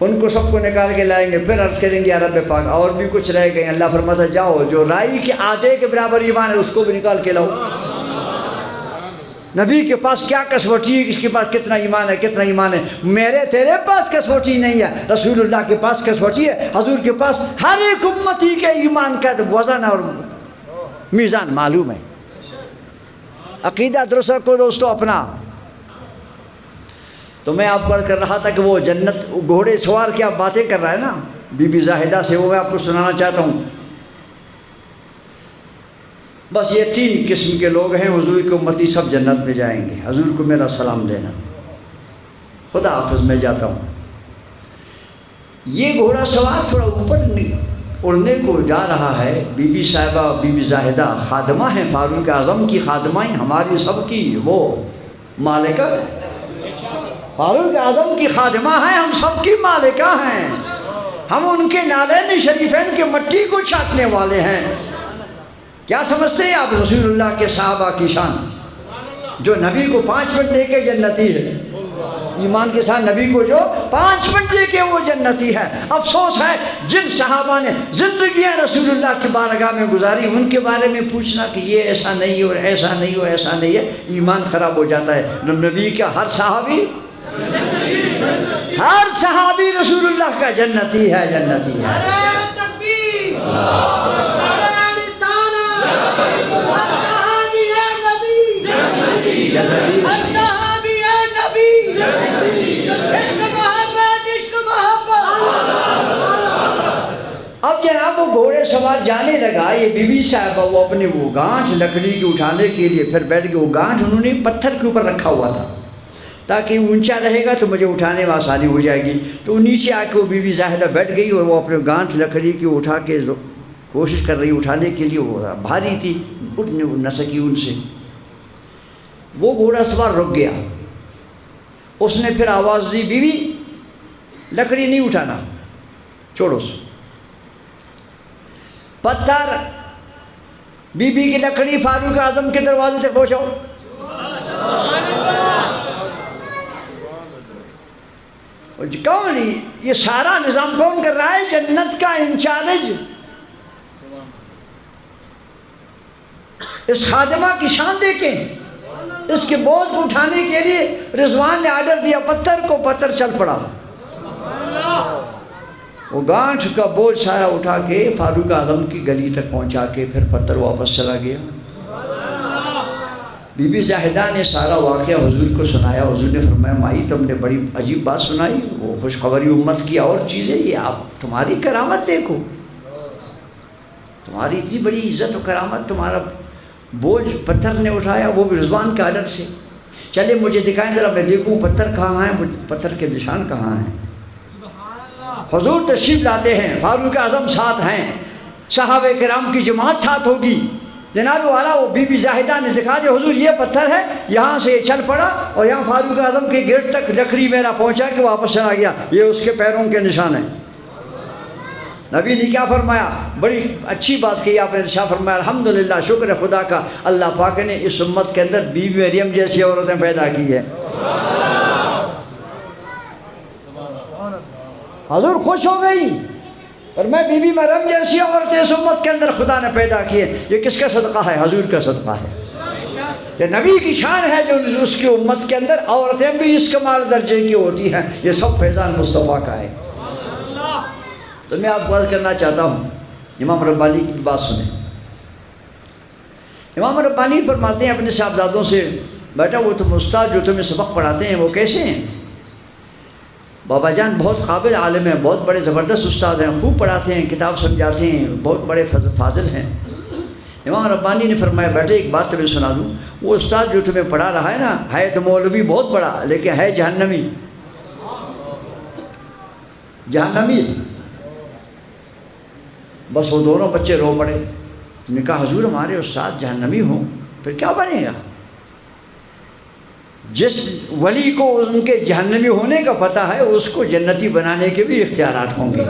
ان کو سب کو نکال کے لائیں گے، پھر عرض کریں گے یا رب پاک اور بھی کچھ رہ گئے۔ اللہ فرماتا جاؤ جو رائے کے آدھے کے برابر ایمان ہے اس کو بھی نکال کے لاؤ۔ نبی کے پاس کیا کسوٹی ہے، اس کے پاس کتنا ایمان ہے، کتنا ایمان ہے۔ میرے تیرے پاس کسوٹی نہیں ہے، رسول اللہ کے پاس کسوٹی ہے۔ حضور کے پاس ہر ایک امتی کے ایمان کا وزن اور میزان معلوم ہے۔ عقیدہ درست رکھو دوستو اپنا۔ تو میں آپ کو کر رہا تھا کہ وہ جنت گھوڑے سوار کی آپ باتیں کر رہا ہے نا بی بی زاہدہ سے، وہ میں آپ کو سنانا چاہتا ہوں۔ بس یہ 3 قسم کے لوگ ہیں، حضور کی امتی سب جنت میں جائیں گے۔ حضور کو میرا سلام دینا۔ خدا حافظ، میں جاتا ہوں۔ یہ گھوڑا سوار تھوڑا اوپر اڑنے کو جا رہا ہے۔ بی بی صاحبہ، بی بی زاہدہ خادمہ ہیں فاروق اعظم کی، خادمہ ہیں ہماری سب کی، وہ مالکہ فاروق اعظم کی خادمہ ہیں، ہم سب کی مالکہ ہیں۔ ہم ان کے نالین شریفین کے مٹی کو چاٹنے والے ہیں۔ کیا سمجھتے ہیں آپ رسول اللہ کے صحابہ کی شان؟ جو نبی کو 5 منٹ دے کے جنتی ہے، ایمان کے ساتھ نبی کو جو 5 منٹ دے کے وہ جنتی ہے۔ افسوس ہے جن صحابہ نے زندگیاں رسول اللہ کی بارگاہ میں گزاری، ان کے بارے میں پوچھنا کہ یہ ایسا نہیں ہو، ایسا نہیں ہو، ایسا نہیں ہے، ایمان خراب ہو جاتا ہے۔ نبی کا ہر صحابی رسول اللہ کا جنتی ہے، جنتی ہے۔ اب جناب وہ گھوڑے سوار جانے لگا، یہ بی بی صاحبہ وہ اپنے وہ گانٹھ لکڑی کی اٹھانے کے لیے پھر بیٹھ کے، وہ گانٹھ انہوں نے پتھر کے اوپر رکھا ہوا تھا تاکہ اونچا رہے گا تو مجھے اٹھانے میں آسانی ہو جائے گی۔ تو نیچے آ کے وہ بی بی زاہدہ بیٹھ گئی اور وہ اپنے گانٹھ لکڑی کی اٹھا کے کوشش کر رہی اٹھانے کے لیے، وہ بھاری تھی، اٹھ نہ سکی ان سے۔ وہ گھوڑا سوار رک گیا، اس نے پھر آواز دی بی بی لکڑی نہیں اٹھانا، چھوڑو سے پتھر۔ بی بی کی لکڑی فاروق اعظم کے دروازے تک پہنچاؤ۔ کون یہ سارا نظام کون کر رہا ہے؟ جنت کا انچارج۔ اس خادمہ کی شان دیکھیں، اس کے بوجھ کو اٹھانے کے لیے رضوان نے آرڈر دیا پتھر کو، پتھر چل پڑا۔ وہ گانٹھ کا بوجھ سارا اٹھا کے فاروق اعظم کی گلی تک پہنچا کے پھر پتھر واپس چلا گیا۔ بی بی زاہدہ نے سارا واقعہ حضور کو سنایا۔ حضور نے فرمایا مائی تم نے بڑی عجیب بات سنائی، وہ خوشخبری امت کی اور چیزیں، یہ آپ تمہاری کرامت دیکھو، تمہاری اتنی بڑی عزت و کرامت، تمہارا بوجھ پتھر نے اٹھایا، وہ بھی رضوان کے آرڈر سے۔ چلے مجھے دکھائیں ذرا، میں دیکھوں پتھر کہاں ہیں، پتھر کے نشان کہاں ہیں۔ حضور تشریف لاتے ہیں، فاروق اعظم ساتھ ہیں، صحابہ کرام کی جماعت ساتھ ہوگی۔ جناب والا وہ بی بی زاہدہ نے دکھا دیا حضور یہ پتھر ہے، یہاں سے یہ چل پڑا اور یہاں فاروق اعظم کے گیٹ تک لکڑی میرا پہنچا کے واپس چلا گیا، یہ اس کے پیروں کے نشان ہیں۔ نبی نے کیا فرمایا؟ بڑی اچھی بات کہی آپ نے، ارشاد فرمایا الحمدللہ، شکر ہے خدا کا، اللہ پاک نے اس امت کے اندر بی بی مریم جیسی عورتیں پیدا کی ہے۔ حضور خوش ہو گئی، اور میں بی بی مریم جیسی عورتیں اس امت کے اندر خدا نے پیدا کی ہے۔ یہ کس کا صدقہ ہے؟ حضور کا صدقہ ہے۔ یہ نبی کی شان ہے جو اس کی امت کے اندر عورتیں بھی اس کمال درجے کی ہوتی ہیں، یہ سب فیضان مصطفیٰ کا ہے۔ تو میں آپ کو عرض کرنا چاہتا ہوں، امام ربانی کی بات سنیں۔ امام ربانی فرماتے ہیں اپنے صاحبزادوں سے، بیٹا وہ تم استاد جو تمہیں سبق پڑھاتے ہیں وہ کیسے ہیں؟ بابا جان بہت قابل عالم ہیں، بہت بڑے زبردست استاد ہیں، خوب پڑھاتے ہیں، کتاب سمجھاتے ہیں، بہت بڑے فاضل ہیں۔ امام ربانی نے فرمایا بیٹے ایک بات تمہیں سنا دوں، وہ استاد جو تمہیں پڑھا رہا ہے نا، ہے تو مولوی بہت بڑا لیکن ہے جہنمی، جہنمی۔ بس وہ دونوں بچے رو پڑے، انہوں نے کہا حضور ہمارے استاد جہنمی ہوں پھر کیا بنے گا؟ جس ولی کو ان کے جہنمی ہونے کا پتہ ہے اس کو جنتی بنانے کے بھی اختیارات ہوں گے۔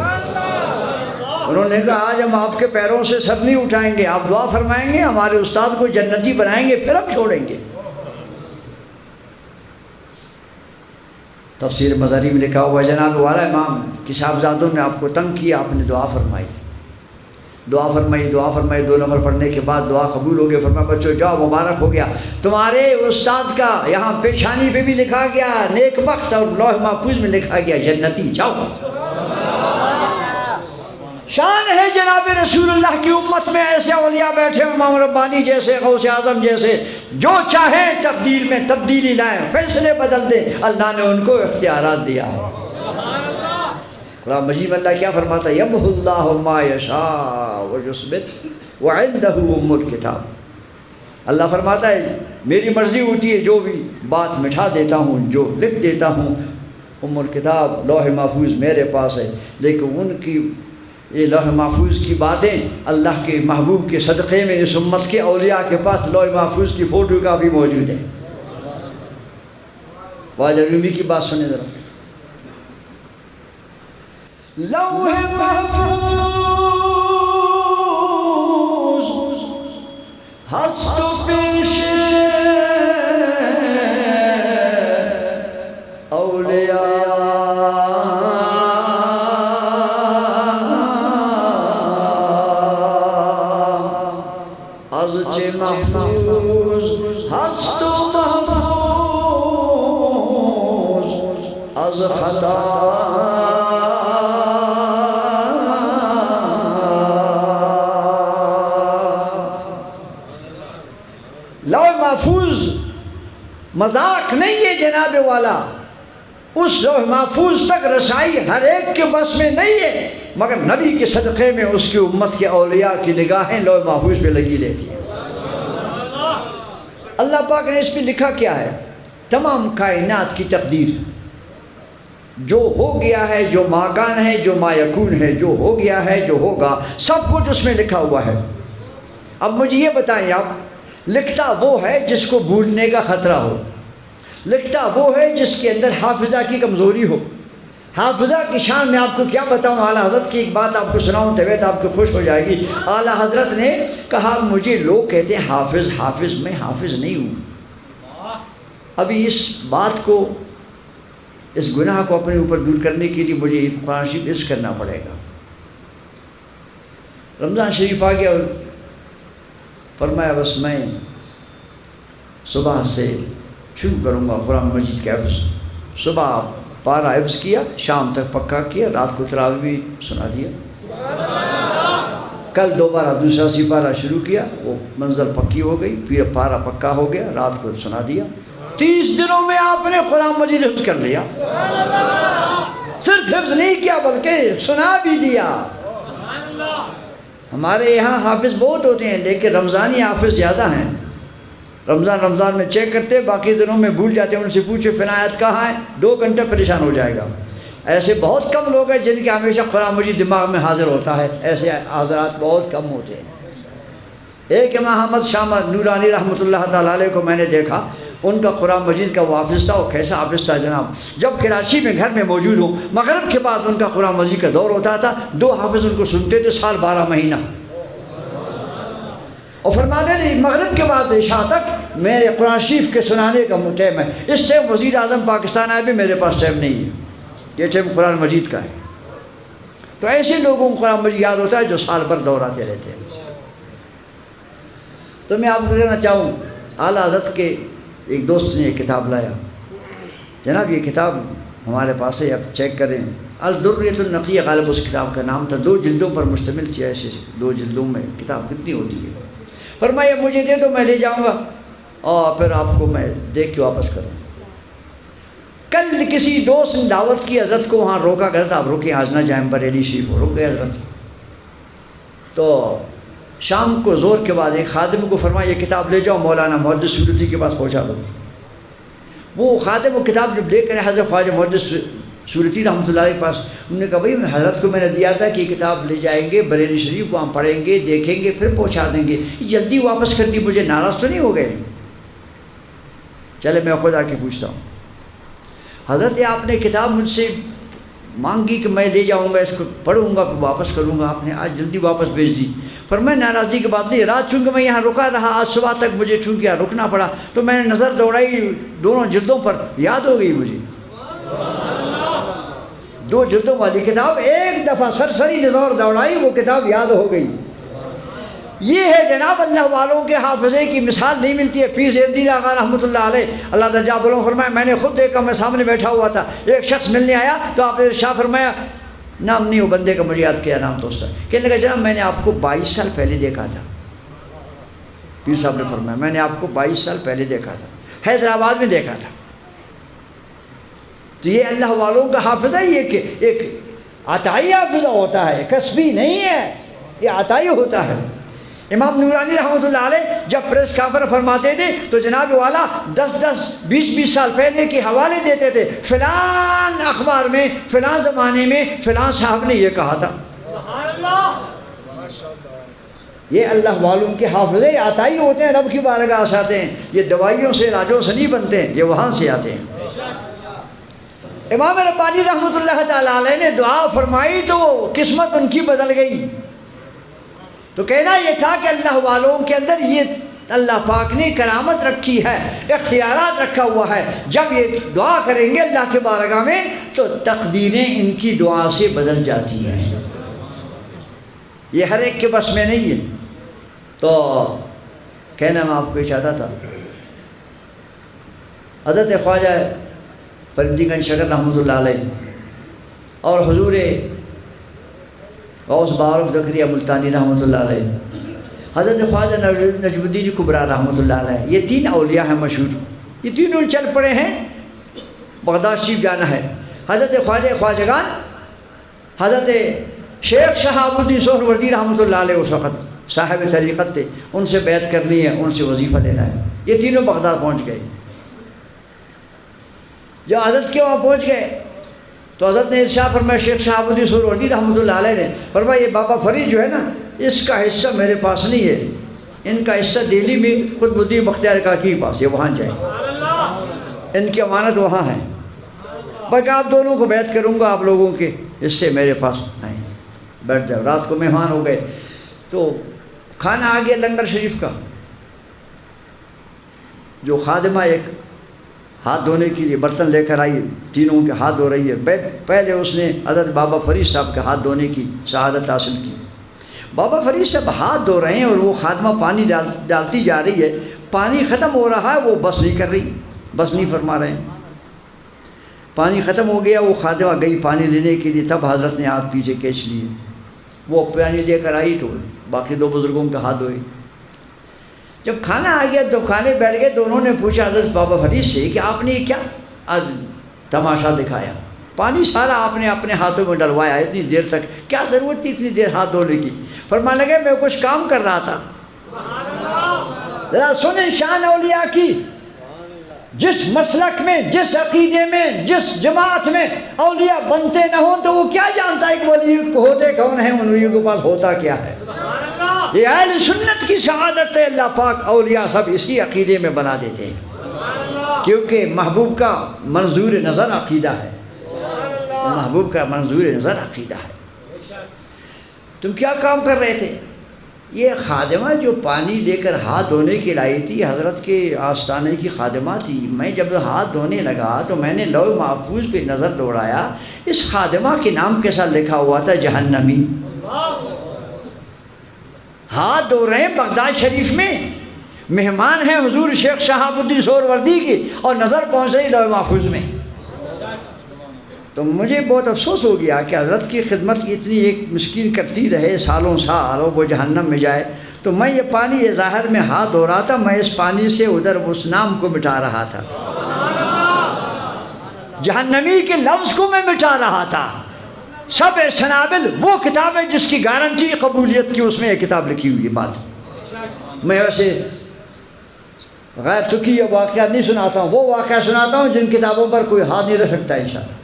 انہوں نے کہا آج ہم آپ کے پیروں سے سر نہیں اٹھائیں گے، آپ دعا فرمائیں گے ہمارے استاد کو جنتی بنائیں گے پھر ہم چھوڑیں گے۔ تفسیر مزاری میں لکھا ہوا جناب والا امام کہ صاحبزادوں نے آپ کو تنگ کیا، آپ نے دعا فرمائی، دعا فرمائی، دعا فرمائی، 2 نفر پڑھنے کے بعد دعا قبول ہو گئی۔ فرمایا بچوں جاؤ مبارک ہو گیا، تمہارے استاد کا یہاں پیشانی پہ بھی لکھا گیا نیک بخت اور لوح محفوظ میں لکھا گیا جنتی، جاؤ۔ شان ہے جناب رسول اللہ کی امت میں ایسے اولیاء بیٹھے، امام ربانی جیسے، غوث اعظم جیسے، جو چاہیں تبدیل میں تبدیلی لائیں، فیصلے بدل دیں، اللہ نے ان کو اختیارات دیا ہے۔ قرآن مجید میں اللہ کیا فرماتا ہے؟ یمحو اللہ ما یشاء ویثبت وعنده ام الکتاب۔ اللہ فرماتا ہے میری مرضی ہوتی ہے جو بھی بات مٹھا دیتا ہوں، جو لکھ دیتا ہوں، ام الکتاب لوح محفوظ میرے پاس ہے، لیکن ان کی یہ لوح محفوظ کی باتیں اللہ کے محبوب کے صدقے میں اس امت کے اولیاء کے پاس لوح محفوظ کی فوٹو کا بھی موجود ہے۔ خواجہ رومی کی بات سنیں ذرا، لوح محفوظ ہست و پیش اولیاء ازچ محفوظ ہست و محفوظ از خطا محفوظ مذاق نہیں ہے جناب والا، اس لوح محفوظ تک رسائی ہر ایک کے بس میں نہیں ہے، مگر نبی کے صدقے میں اس کی امت کے اولیاء کی نگاہیں لوح محفوظ پہ لگی رہتی ہیں۔ اللہ پاک نے اس پہ لکھا کیا ہے؟ تمام کائنات کی تقدیر، جو ہو گیا ہے، جو ما کان ہے، جو ما یکون ہے، جو ہو گیا ہے، جو ہوگا، سب کچھ اس میں لکھا ہوا ہے۔ اب مجھے یہ بتائیں آپ، لکھتا وہ ہے جس کو بھولنے کا خطرہ ہو، لکھتا وہ ہے جس کے اندر حافظہ کی کمزوری ہو۔ حافظہ کی شان میں آپ کو کیا بتاؤں، اعلیٰ حضرت کی ایک بات آپ کو سناؤں، طبیعت آپ کو خوش ہو جائے گی۔ اعلیٰ حضرت نے کہا مجھے لوگ کہتے ہیں حافظ حافظ، میں حافظ نہیں ہوں۔ ابھی اس بات کو، اس گناہ کو اپنے اوپر دور کرنے کے لیے مجھے قرآن شریف حفظ کرنا پڑے گا۔ رمضان شریف آ گیا، فرمایا بس میں صبح سے شروع کروں گا قرآن مجید کا حفظ۔ صبح پارہ حفظ کیا، شام تک پکا کیا، رات کو تراویح بھی سنا دیا۔ کل دوبارہ دوسرا سپارہ شروع کیا، وہ منزل پکی ہو گئی، پھر پارہ پکا ہو گیا، رات کو سنا دیا۔ 30 دنوں میں آپ نے قرآن مجید حفظ کر لیا۔ صرف حفظ نہیں کیا بلکہ سنا بھی دیا۔ ہمارے یہاں حافظ بہت ہوتے ہیں لیکن رمضانی حافظ زیادہ ہیں۔ رمضان میں چیک کرتے، باقی دنوں میں بھول جاتے ہیں۔ ان سے پوچھے فلاں آیت کہاں ہے، 2 گھنٹے پریشان ہو جائے گا۔ ایسے بہت کم لوگ ہیں جن کے ہمیشہ قرآن مجید دماغ میں حاضر ہوتا ہے، ایسے حضرات بہت کم ہوتے ہیں۔ ایک امام احمد شاہ نورانی رحمۃ اللہ تعالیٰ علیہ کو میں نے دیکھا، ان کا قرآن مجید کا وہ حافظ تھا، وہ کیسا حافظ تھا جناب، جب کراچی میں گھر میں موجود ہوں، مغرب کے بعد ان کا قرآن مجید کا دور ہوتا تھا، 2 حافظ ان کو سنتے تھے سال 12 مہینہ، اور فرماتے تھے مغرب کے بعد عشاء تک میرے قرآن شریف کے سنانے کا ٹائم ہے۔ اس ٹائم وزیر اعظم پاکستان آئے بھی میرے پاس ٹائم نہیں ہے، یہ ٹائم قرآن مجید کا ہے۔ تو ایسے لوگوں کو قرآن مجید یاد ہوتا ہے جو سال بھر دہراتے رہتے ہیں۔ تو میں آپ کو کہنا چاہوں، اعلیٰ حضرت کے ایک دوست نے یہ کتاب لایا، جناب یہ کتاب ہمارے پاس ہے، آپ چیک کریں، الدریۃ النقیہ غالب اس کتاب کا نام تھا، 2 جلدوں پر مشتمل تھی۔ ایسے 2 جلدوں میں کتاب کتنی ہوتی ہے؟ فرمایا مجھے دے دو، میں لے جاؤں گا اور پھر آپ کو میں دیکھ کے واپس کروں۔ کل کسی دوست نے دعوت کی حضرت کو، وہاں روکا گیا تھا، آپ رکیں آج نہ جائیں بریلی شریف، رک گئے حضرت. تو شام کو زور کے بعد ایک خادم کو فرمایا یہ کتاب لے جاؤ مولانا محدث سورتی کے پاس پہنچا دو. وہ خادم وہ کتاب جب لے کر حضرت خواجہ محدث سورتی رحمۃ اللہ علیہ کے پاس، انہوں نے کہا بھائی حضرت کو میں نے دیا تھا کہ یہ کتاب لے جائیں گے بریلی شریف، وہاں پڑھیں گے، دیکھیں گے، پھر پہنچا دیں گے، یہ جلدی واپس کر دی، مجھے ناراض تو نہیں ہو گئے؟ چلے میں خود آ کے پوچھتا ہوں. حضرت آپ نے کتاب مجھ سے مانگی کہ میں لے جاؤں گا، اس کو پڑھوں گا، پھر واپس کروں گا، آپ نے آج جلدی واپس بھیج دی. فرمایا ناراضی کی بات نہیں، رات چونکہ میں یہاں رکا رہا، آج صبح تک مجھے چونکہ یہاں رکنا پڑا، تو میں نے نظر دوڑائی دونوں جلدوں پر، یاد ہو گئی مجھے. 2 جلدوں والی کتاب ایک دفعہ سرسری نظر دوڑائی، وہ کتاب یاد ہو گئی. یہ ہے جناب اللہ والوں کے حافظے کی مثال نہیں ملتی ہے. پیر زین الدین آغا رحمۃ اللہ علیہ اللہ درجہ بلند فرمایا، میں نے خود دیکھا، میں سامنے بیٹھا ہوا تھا، ایک شخص ملنے آیا تو آپ نے ارشاد فرمایا، نام نہیں وہ بندے کا مجھے یاد کیا نام تو اس کا، کہنے لگا جناب میں نے آپ کو 22 سال پہلے دیکھا تھا. پیر صاحب نے فرمایا میں نے آپ کو 22 سال پہلے دیکھا تھا، حیدرآباد میں دیکھا تھا. تو یہ اللہ والوں کا حافظہ یہ کہ ایک عطائی حافظہ ہوتا ہے، کسبی نہیں ہے، یہ عطائی ہوتا ہے. امام نورانی رحمۃ اللہ علیہ جب پریس کانفرنس فرماتے تھے تو جناب والا 10 20 سال پہلے کے حوالے دیتے تھے، فلان اخبار میں فلان زمانے میں فلان صاحب نے یہ کہا تھا. یہ اللہ والوں کے حافظے عطائی ہوتے ہیں، رب کی بارگاہ سے آتے ہیں. یہ دوائیوں سے علاجوں سے نہیں بنتے ہیں، یہ وہاں سے آتے ہیں. امام ربانی رحمۃ اللہ تعالیٰ علیہ نے دعا فرمائی تو قسمت ان کی بدل گئی. تو کہنا یہ تھا کہ اللہ والوں کے اندر یہ اللہ پاک نے کرامت رکھی ہے، اختیارات رکھا ہوا ہے. جب یہ دعا کریں گے اللہ کے بارگاہ میں تو تقدیریں ان کی دعا سے بدل جاتی ہیں. یہ ہر ایک کے بس میں نہیں ہے. تو کہنا میں آپ کو یہ چاہتا تھا، حضرت خواجہ فرید گنج شکر رحمۃ اللہ علیہ اور حضور غوث بارک زکریا ملتانی رحمۃ اللہ علیہ، حضرت خواجہ نجم الدین کبریٰ رحمۃ اللہ علیہ، یہ 3 اولیاء ہیں مشہور. یہ تینوں چل پڑے ہیں بغداد شریف جانا ہے. حضرت خواجگان حضرت شیخ شہاب الدین سہروردی رحمۃ اللہ علیہ اس وقت صاحب طریقت تھے، ان سے بیعت کرنی ہے، ان سے وظیفہ لینا ہے. یہ تینوں بغداد پہنچ گئے. جب حضرت کے وہاں پہنچ گئے تو حضرت نے ارشاد فرمایا، شیخ شہاب الدین سہروردی رحمۃ اللہ علیہ نے فرمایا یہ بابا فرید جو ہے نا، اس کا حصہ میرے پاس نہیں ہے، ان کا حصہ دہلی میں قطب الدین بختیار کاکی کے پاس ہے، وہاں جائیں، ان کی امانت وہاں ہے. بلکہ آپ دونوں کو بیعت کروں گا، آپ لوگوں کے حصے میرے پاس آئیں، بیٹھ جاؤ. رات کو مہمان ہو گئے تو کھانا آ گیا لنگر شریف کا. جو خادمہ ایک ہاتھ دھونے کے لیے برتن لے کر آئی، تینوں کے ہاتھ دھو رہی ہے. پہلے اس نے حضرت بابا فرید صاحب کے ہاتھ دھونے کی شہادت حاصل کی. بابا فرید صاحب ہاتھ دھو رہے ہیں اور وہ خادمہ پانی ڈالتی جا رہی ہے، پانی ختم ہو رہا ہے، وہ بس نہیں کر رہی، بس نہیں فرما رہے ہیں. پانی ختم ہو گیا، وہ خادمہ گئی پانی لینے کے لیے، تب حضرت نے ہاتھ پیچھے کھینچ لیے. وہ پانی لے کر آئی تو باقی 2 بزرگوں کے ہاتھ دھوئے. جب کھانا آ گیا تو کھانے بیٹھ گئے. دونوں نے پوچھا حضرت بابا فرید سے کہ آپ نے کیا آج تماشا دکھایا، پانی سارا آپ نے اپنے ہاتھوں میں ڈلوایا اتنی دیر تک، کیا ضرورت تھی اتنی دیر ہاتھ دھونے کی؟ فرمانے لگے میں کچھ کام کر رہا تھا. ذرا سنیں شان اولیاء کی. جس مسلک میں، جس عقیدے میں، جس جماعت میں اولیاء بنتے نہ ہوں تو وہ کیا جانتا ہے کہ ولی ہوتے کون ہیں، ان ولیوں کے پاس ہوتا کیا ہے. یہ اہل سنت کی سعادت ہے. اللہ پاک اولیاء سب اسی عقیدے میں بنا دیتے ہیں، کیونکہ محبوب کا منظور نظر عقیدہ ہے. محبوب کا منظور نظر عقیدہ ہے. تم کیا کام کر رہے تھے؟ یہ خادمہ جو پانی لے کر ہاتھ دھونے کے لائی تھی، حضرت کے آستانے کی خادمہ تھی. میں جب ہاتھ دھونے لگا تو میں نے لوح محفوظ پہ نظر دوڑایا، اس خادمہ کے نام کے ساتھ لکھا ہوا تھا جہنمی. ہاتھ دھو رہے ہیں بغداد شریف میں، مہمان ہیں حضور شیخ شہاب الدین سہروردی کی، اور نظر پہنچ رہی لوح محفوظ میں. تو مجھے بہت افسوس ہو گیا کہ حضرت کی خدمت کی اتنی ایک مسکین کرتی رہے سالوں سال اور وہ جہنم میں جائے. تو میں یہ پانی یہ ظاہر میں ہاتھ دھو رہا تھا، میں اس پانی سے ادھر اس نام کو مٹا رہا تھا. جہنمی کے لفظ کو میں مٹا رہا تھا۔ شب سنابل وہ کتاب ہے جس کی گارنٹی قبولیت کی، اس میں یہ کتاب لکھی ہوئی ہے۔ بات میں ویسے غیر تکی واقعہ نہیں سناتا ہوں، وہ واقعہ سناتا ہوں جن کتابوں پر کوئی ہاتھ نہیں رکھ سکتا انشاءاللہ۔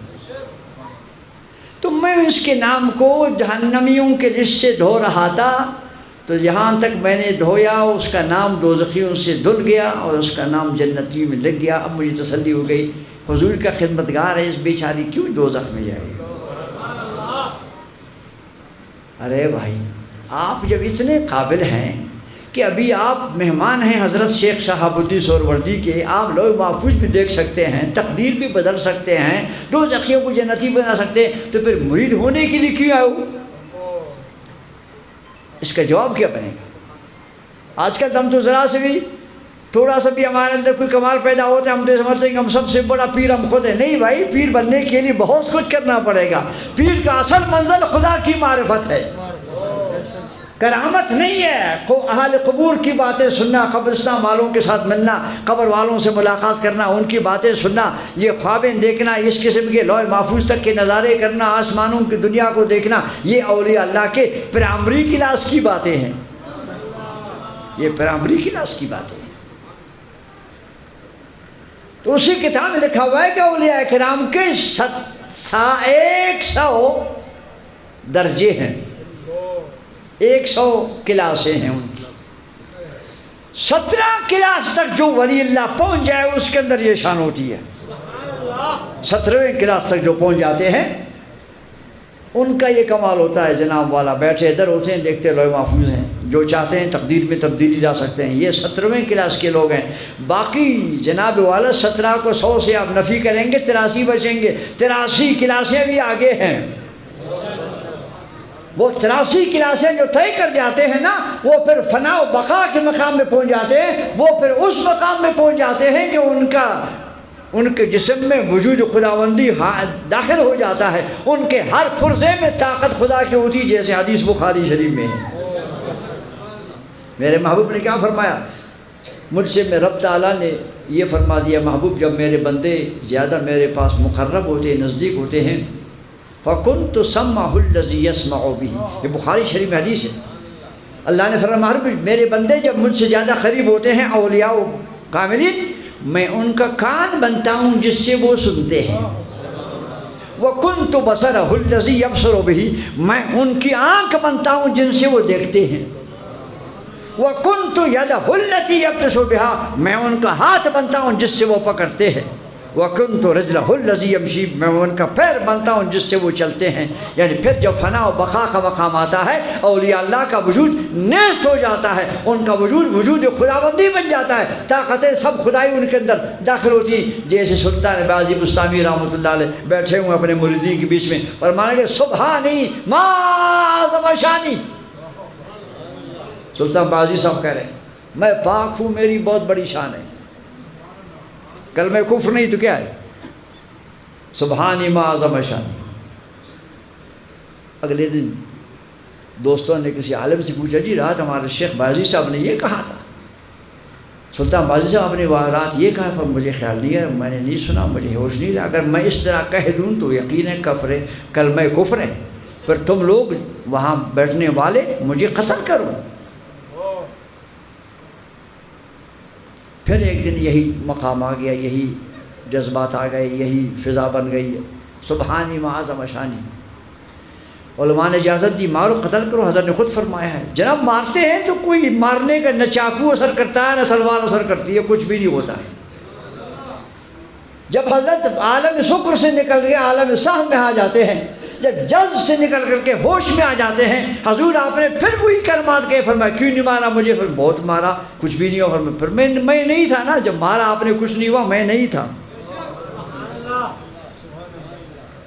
تو میں اس کے نام کو جہنمیوں کے لسٹ سے دھو رہا تھا، تو جہاں تک میں نے دھویا اس کا نام دوزخیوں سے دھل گیا اور اس کا نام جنتیوں میں لگ گیا۔ اب مجھے تسلی ہو گئی، حضور کا خدمتگار ہے، اس بیچاری کیوں دوزخ میں جائے گی؟ ارے بھائی، آپ جب اتنے قابل ہیں کہ ابھی آپ مہمان ہیں حضرت شیخ شہاب الدین سہروردی کے، آپ لوح محفوظ بھی دیکھ سکتے ہیں، تقدیر بھی بدل سکتے ہیں، دوزخیوں کو جنتی بنا سکتے ہیں، تو پھر مرید ہونے کے لیے کیوں آؤ؟ اس کا جواب کیا بنے گا؟ آج کل ہم تو ذرا سے بھی تھوڑا سا بھی ہمارے اندر کوئی کمال پیدا ہوتا ہے، ہم تو سمجھتے ہیں کہ ہم سب سے بڑا پیر ہم خود ہیں۔ نہیں بھائی، پیر بننے کے لیے بہت کچھ کرنا پڑے گا۔ پیر کا اصل منزل خدا کی معرفت ہے، کرامت نہیں ہے۔ اہل قبور کی باتیں سننا، قبرستان والوں کے ساتھ ملنا، قبر والوں سے ملاقات کرنا، ان کی باتیں سننا، یہ خوابیں دیکھنا، اس قسم کے لوح محفوظ تک کے نظارے کرنا، آسمانوں کی دنیا کو دیکھنا، یہ اولیاء اللہ کے پرائمری کلاس کی باتیں ہیں، یہ پرائمری کلاس کی باتیں ہیں۔ تو اسی کتاب میں لکھا ہوا ہے کہ اولیاء کرام کے 100 درجے ہیں، 100 کلاسیں ہیں ان کی۔ 17 کلاس تک جو ولی اللہ پہنچ جائے اس کے اندر یہ شان ہوتی ہے۔ 17ویں کلاس تک جو پہنچ جاتے ہیں ان کا یہ کمال ہوتا ہے، جناب والا بیٹھے ادھر ہوتے ہیں، دیکھتے لوح محفوظ ہیں، جو چاہتے ہیں تقدیر میں تبدیلی لا سکتے ہیں۔ یہ 17ویں کلاس کے لوگ ہیں۔ باقی جناب والا 17 کو 100 سے آپ نفی کریں گے 83 بچیں گے۔ 83 کلاسیں بھی آگے ہیں۔ وہ 83 کلاسیں جو طے کر جاتے ہیں نا، وہ پھر فنا و بقا کے مقام میں پہنچ جاتے ہیں، وہ پھر اس مقام میں پہنچ جاتے ہیں کہ ان کے جسم میں وجود خداوندی داخل ہو جاتا ہے، ان کے ہر پرزے میں طاقت خدا کی ہوتی، جیسے حدیث بخاری شریف میں ہے۔ میرے محبوب نے کیا فرمایا؟ مجھ سے میں رب تعالیٰ نے یہ فرما دیا، محبوب جب میرے بندے زیادہ میرے پاس مقرب ہوتے ہیں، نزدیک ہوتے ہیں، فَكُنْتُ سَمَّعُ الَّذِي يَسْمَعُ بِهِ، یہ بخاری شریف میں حدیث ہے۔ اللہ نے فرمایا محبوب میرے بندے جب مجھ سے زیادہ قریب ہوتے ہیں، اولیاء و کاملین، میں ان کا کان بنتا ہوں جس سے وہ سنتے ہیں۔ وَكُنْتُ بَصَرَهُ الَّذِي يَبْصُرُ بِهِ، میں ان کی آنکھ بنتا ہوں جن سے وہ دیکھتے ہیں۔ وَكُنْتُ يَدَهُ الَّتِي يَبْطِشُ بِهَا، میں ان کا ہاتھ بنتا ہوں جس سے وہ پکڑتے ہیں۔ وَكُنْتُ رِجْلَهُ الَّذِي يَمْشِي، میں ان کا پیر بنتا ہوں جس سے وہ چلتے ہیں۔ یعنی پھر جب فنا و بقا کا مقام آتا ہے، اولیاء اللہ کا وجود نیست ہو جاتا ہے، ان کا وجود خداوندی بن جاتا ہے، طاقتیں سب خدائی ان کے اندر داخل ہوتی ہیں۔ جیسے سلطان بازی بستامی رحمۃ اللہ علیہ بیٹھے ہوئے اپنے مریدین کے بیچ میں اور مانا کہ سبحانی ما اعظم شانی، سلطان بازی صاحب کہہ رہے ہیں میں پاک ہوں، میری بہت بڑی شان ہے۔ کلمہ کفر نہیں تو کیا ہے؟ سبحانی ما اعظم شانی۔ اگلے دن دوستوں نے کسی عالم سے پوچھا، جی رات ہمارے شیخ بازی صاحب نے یہ کہا تھا، سلطان بازی صاحب نے رات یہ کہا، پر مجھے خیال نہیں ہے، میں نے نہیں سنا، مجھے ہوش نہیں رہا، اگر میں اس طرح کہہ دوں تو یقین ہے کلمہ کفر ہے، پھر تم لوگ وہاں بیٹھنے والے مجھے قتل کرو۔ پھر ایک دن یہی مقام آ گیا، یہی جذبات آ گئے، یہی فضا بن گئی، سبحانی ما اعظم شانی۔ علماء نے اجازت دی، مارو قتل کرو، حضرت نے خود فرمایا ہے۔ جناب مارتے ہیں تو کوئی مارنے کا نہ چاقو اثر کرتا ہے نہ تلوار اثر کرتی ہے، کچھ بھی نہیں ہوتا ہے۔ جب حضرت عالم سکر سے نکل کے عالم صحن میں آ جاتے ہیں، جب جلد سے نکل کر کے ہوش میں آ جاتے ہیں، حضور آپ نے پھر وہی کلمات کہے، فرمایا کیوں نہیں مارا مجھے؟ پھر بہت مارا، کچھ بھی نہیں ہوا۔ پھر میں نہیں تھا نا، جب مارا آپ نے کچھ نہیں ہوا، میں نہیں تھا،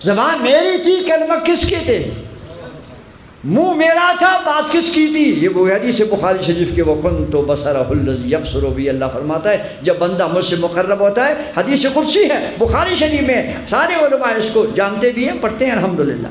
زبان میری تھی، کلمہ کس کے تھے؟ منہ میرا تھا، بات کس کی تھی؟ یہ وہ حدیث بخاری شریف کے وَكُنْتُ بَصَرَهُ الَّذِي يَبْصُرُ بِهِ، اللہ فرماتا ہے جب بندہ مجھ سے مقرب ہوتا ہے، حدیث قدسی ہے بخاری شریف میں، سارے علماء اس کو جانتے بھی ہیں، پڑھتے ہیں الحمدللہ۔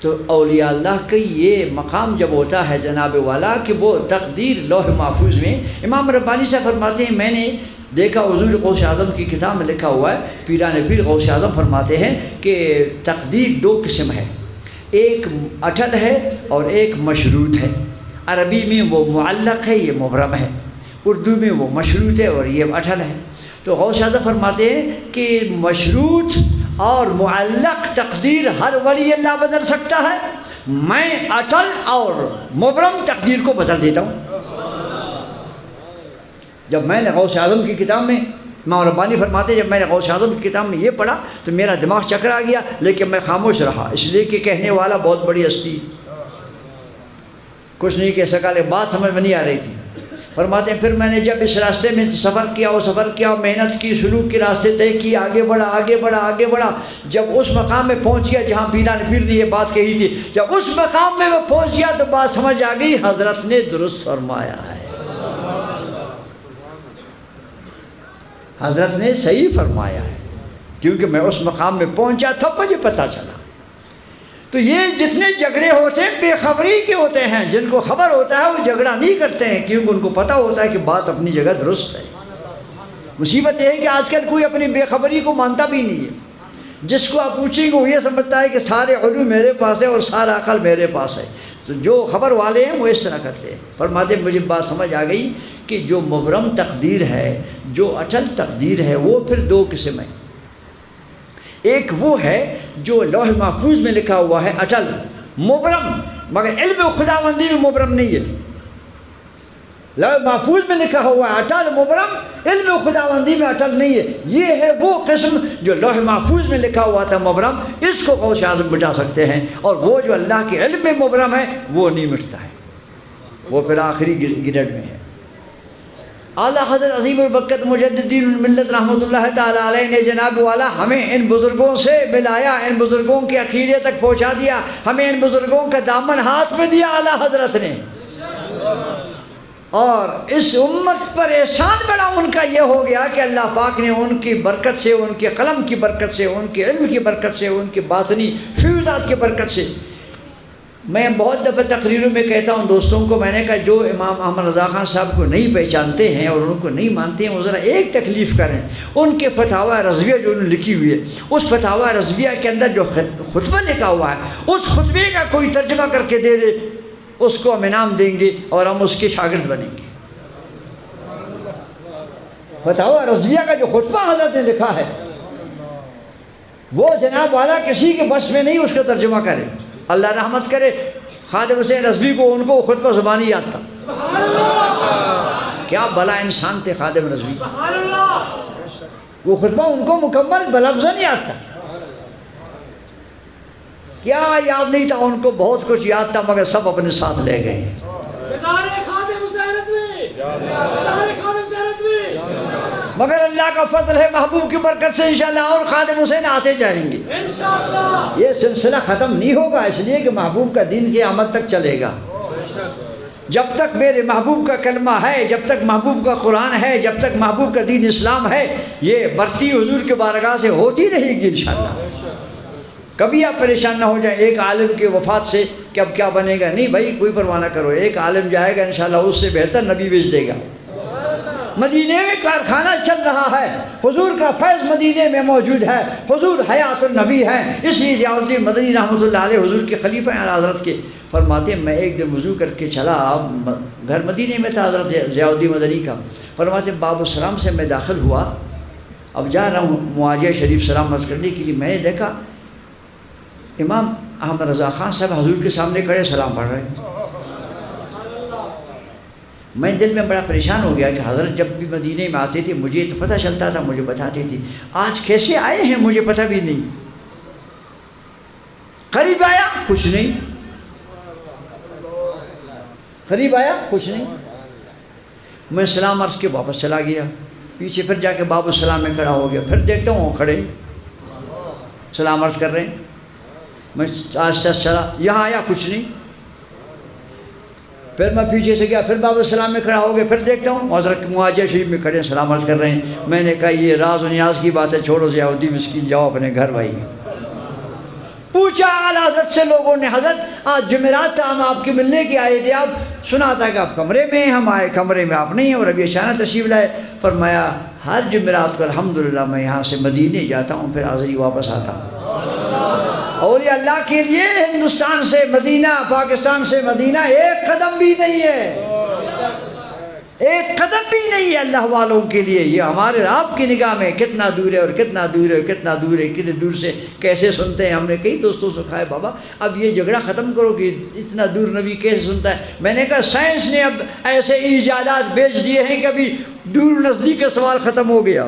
تو اولیاء اللہ کا یہ مقام جب ہوتا ہے جناب والا کہ وہ تقدیر لوح محفوظ میں، امام ربانی سے فرماتے ہیں میں نے دیکھا حضور غوث اعظم کی کتاب میں لکھا ہوا ہے، پیران پیر غوث اعظم فرماتے ہیں کہ تقدیر دو قسم ہے، ایک اٹل ہے اور ایک مشروط ہے۔ عربی میں وہ معلق ہے، یہ مبرم ہے، اردو میں وہ مشروط ہے اور یہ اٹل ہے۔ تو غوث اعظم فرماتے ہیں کہ مشروط اور معلق تقدیر ہر ولی اللہ بدل سکتا ہے، میں اٹل اور مبرم تقدیر کو بدل دیتا ہوں۔ جب میں نے غوث اعظم کی کتاب میں، امام ربانی فرماتے ہیں جب میں نے غوث اعظم کی کتاب میں یہ پڑھا تو میرا دماغ چکرا گیا، لیکن میں خاموش رہا، اس لیے کہ کہنے والا بہت بڑی ہستی، کچھ نہیں کہہ سکا، لیکن بات سمجھ میں نہیں آ رہی تھی۔ فرماتے ہیں پھر میں نے جب اس راستے میں سفر کیا محنت کی، سلوک کے راستے طے کی، آگے بڑھا، جب اس مقام میں پہنچ گیا جہاں پیران پیر نے یہ بات کہی تھی، جب اس مقام میں وہ پہنچ گیا تو بات سمجھ آ گئی، حضرت نے درست فرمایا ہے، حضرت نے صحیح فرمایا ہے، کیونکہ میں اس مقام میں پہنچا تھا، مجھے پتہ چلا۔ تو یہ جتنے جھگڑے ہوتے ہیں بے خبری کے ہوتے ہیں، جن کو خبر ہوتا ہے وہ جھگڑا نہیں کرتے ہیں، کیونکہ ان کو پتہ ہوتا ہے کہ بات اپنی جگہ درست ہے۔ مصیبت یہ ہے کہ آج کل کوئی اپنی بے خبری کو مانتا بھی نہیں ہے، جس کو آپ پوچھیں گے وہ یہ سمجھتا ہے کہ سارے علوم میرے پاس ہے اور سارا عقل میرے پاس ہے۔ تو جو خبر والے ہیں وہ اس طرح کرتے ہیں۔ فرماتے ہیں مجھے بات سمجھ آ گئی کہ جو مبرم تقدیر ہے، جو اٹل تقدیر ہے، وہ پھر دو قسم ہیں۔ ایک وہ ہے جو لوح محفوظ میں لکھا ہوا ہے اٹل مبرم، مگر علم خداوندی میں مبرم نہیں ہے۔ لوح محفوظ میں لکھا ہوا ہے اٹل مبرم، علم خداوندی میں اٹل نہیں ہے۔ یہ ہے وہ قسم جو لوح محفوظ میں لکھا ہوا تھا مبرم، اس کو غوث اعظم مٹا سکتے ہیں، اور وہ جو اللہ کے علم میں مبرم ہے وہ نہیں مٹتا ہے، وہ پھر آخری گریڈ میں ہے۔ اعلیٰ حضرت عظیم البرکت مجددین الملت رحمۃ اللہ تعالیٰ علیہ نے جناب والا ہمیں ان بزرگوں سے ملایا، ان بزرگوں کے عقیدے تک پہنچا دیا، ہمیں ان بزرگوں کا دامن ہاتھ میں دیا اعلیٰ حضرت نے، اور اس امت پر احسان بڑا ان کا یہ ہو گیا کہ اللہ پاک نے ان کی برکت سے، ان کے قلم کی برکت سے، ان کے علم کی برکت سے، ان کی باطنی فیوضات کی برکت سے، میں بہت دفعہ تقریروں میں کہتا ہوں دوستوں کو، میں نے کہا جو امام احمد رضا خان صاحب کو نہیں پہچانتے ہیں اور ان کو نہیں مانتے ہیں وہ ذرا ایک تکلیف کریں، ان کے فتاوی رضویہ جو انہوں نے لکھی ہوئی ہے، اس فتاوی رضویہ کے اندر جو خطبہ لکھا ہوا ہے، اس خطبے کا کوئی ترجمہ کر کے دے دے، اس کو ہم انعام دیں گے اور ہم اس کے شاگرد بنیں گے۔ فتاوی رضویہ کا جو خطبہ حضرت نے لکھا ہے وہ جناب والا کسی کے بس میں نہیں اس کا ترجمہ کرے۔ اللہ رحمت کرے خادم حسین رضوی کو، ان کو خطبہ زبانی یاد تھا، کیا بھلا انسان تھے خادم رضوی، وہ خطبہ ان کو مکمل بلفظاً یاد تھا، کیا یاد نہیں تھا ان کو، بہت کچھ یاد تھا مگر سب اپنے ساتھ لے گئے۔ مگر اللہ کا فضل ہے، محبوب کی برکت سے انشاءاللہ اور خادم حسین آتے جائیں گے، یہ سلسلہ ختم نہیں ہوگا، اس لیے کہ محبوب کا دین قیامت تک چلے گا۔ جب تک میرے محبوب کا کلمہ ہے، جب تک محبوب کا قرآن ہے، جب تک محبوب کا دین اسلام ہے، یہ برتی حضور کے بارگاہ سے ہوتی رہے گی انشاءاللہ۔ کبھی آپ پریشان نہ ہو جائیں ایک عالم کے وفات سے کہ اب کیا بنے گا، نہیں بھائی کوئی پرواہ نہ کرو، ایک عالم جائے گا انشاءاللہ اس سے بہتر نبی بھیج دے گا۔ مدینے میں کارخانہ چل رہا ہے، حضور کا فیض مدینے میں موجود ہے، حضور حیات النبی ہے، اس لیے ضیاء الدین مدنی رحمۃ اللہ علیہ حضور کے خلیفہ ہیں حضرت کے، فرماتے ہیں میں ایک دن وضو کر کے چلا، گھر مدینے میں تھا حضرت ضیاء الدین مدنی کا، فرماتے ہیں باب السلام سے میں داخل ہوا، اب جا رہا ہوں معاجہ شریف سلام عرض کرنے کے لیے، میں نے دیکھا امام احمد رضا خان صاحب حضور کے سامنے کھڑے سلام پڑھ رہے ہیں۔ میں دل میں بڑا پریشان ہو گیا کہ حضرت جب بھی مدینے میں آتے تھے مجھے تو پتہ چلتا تھا، مجھے بتاتے تھے، آج کیسے آئے ہیں مجھے پتہ بھی نہیں، قریب آیا کچھ نہیں، قریب آیا کچھ نہیں، میں سلام عرض کے واپس چلا گیا، پیچھے پھر جا کے باب السلام میں کھڑا ہو گیا، پھر دیکھتا ہوں وہ کھڑے سلام عرض کر رہے ہیں، میں آہستہ چلا، یہاں آیا کچھ نہیں، پھر میں پیچھے سے گیا، پھر باب السلام میں کھڑا ہو گیا، پھر دیکھتا ہوں حضرت معاجہ شریف میں کھڑے سلام عرض کر رہے ہیں۔ میں نے کہا یہ راز و نیاز کی بات ہے، چھوڑو ضیاء الدین مسکین جاؤ اپنے گھر بھائی۔ پوچھا اعلیٰ حضرت سے لوگوں نے، حضرت آج جمعرات تھا، ہم آپ کے ملنے کے آئے تھے، آپ سنا تھا کہ آپ کمرے میں ہیں، ہم آئے کمرے میں آپ نہیں ہیں اور ابھی اچانک تشریف لائے۔ فرمایا ہر جمعرات کو الحمدللہ میں یہاں سے مدینے جاتا ہوں، پھر حاضری واپس آتا ہوں۔ اولیاء اللہ کے لیے ہندوستان سے مدینہ، پاکستان سے مدینہ ایک قدم بھی نہیں ہے، ایک قدم بھی نہیں ہے اللہ والوں کے لیے۔ یہ ہمارے آپ کی نگاہ میں کتنا دور ہے اور کتنا دور ہے، کتنا دور ہے، کتنے دور سے کیسے سنتے ہیں۔ ہم نے کئی دوستوں سے کہا ہے بابا اب یہ جھگڑا ختم کرو کہ اتنا دور نبی کیسے سنتا ہے۔ میں نے کہا سائنس نے اب ایسے ایجادات بیچ دیے ہیں کہ ابھی دور نزدیک کا سوال ختم ہو گیا۔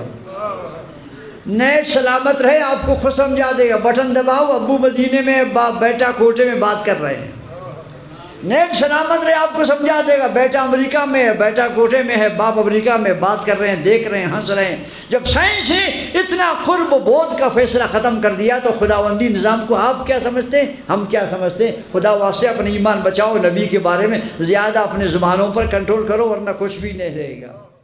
نیٹ سلامت رہے، آپ کو خود سمجھا دے گا، بٹن دباؤ، ابو مدینے میں باپ بیٹا کوٹے میں بات کر رہے ہیں۔ نیٹ سلامت رہے، آپ کو سمجھا دے گا، بیٹا امریکہ میں ہے، بیٹا کوٹے میں ہے، باپ امریکہ میں، بات کر رہے ہیں، دیکھ رہے ہیں، ہنس رہے ہیں۔ جب سائنس نے اتنا قرب و بعد کا فیصلہ ختم کر دیا تو خداوندی نظام کو آپ کیا سمجھتے ہیں، ہم کیا سمجھتے ہیں؟ خدا واسطے اپنے ایمان بچاؤ، نبی کے بارے میں زیادہ اپنے زبانوں پر کنٹرول کرو ورنہ کچھ بھی نہیں رہے گا۔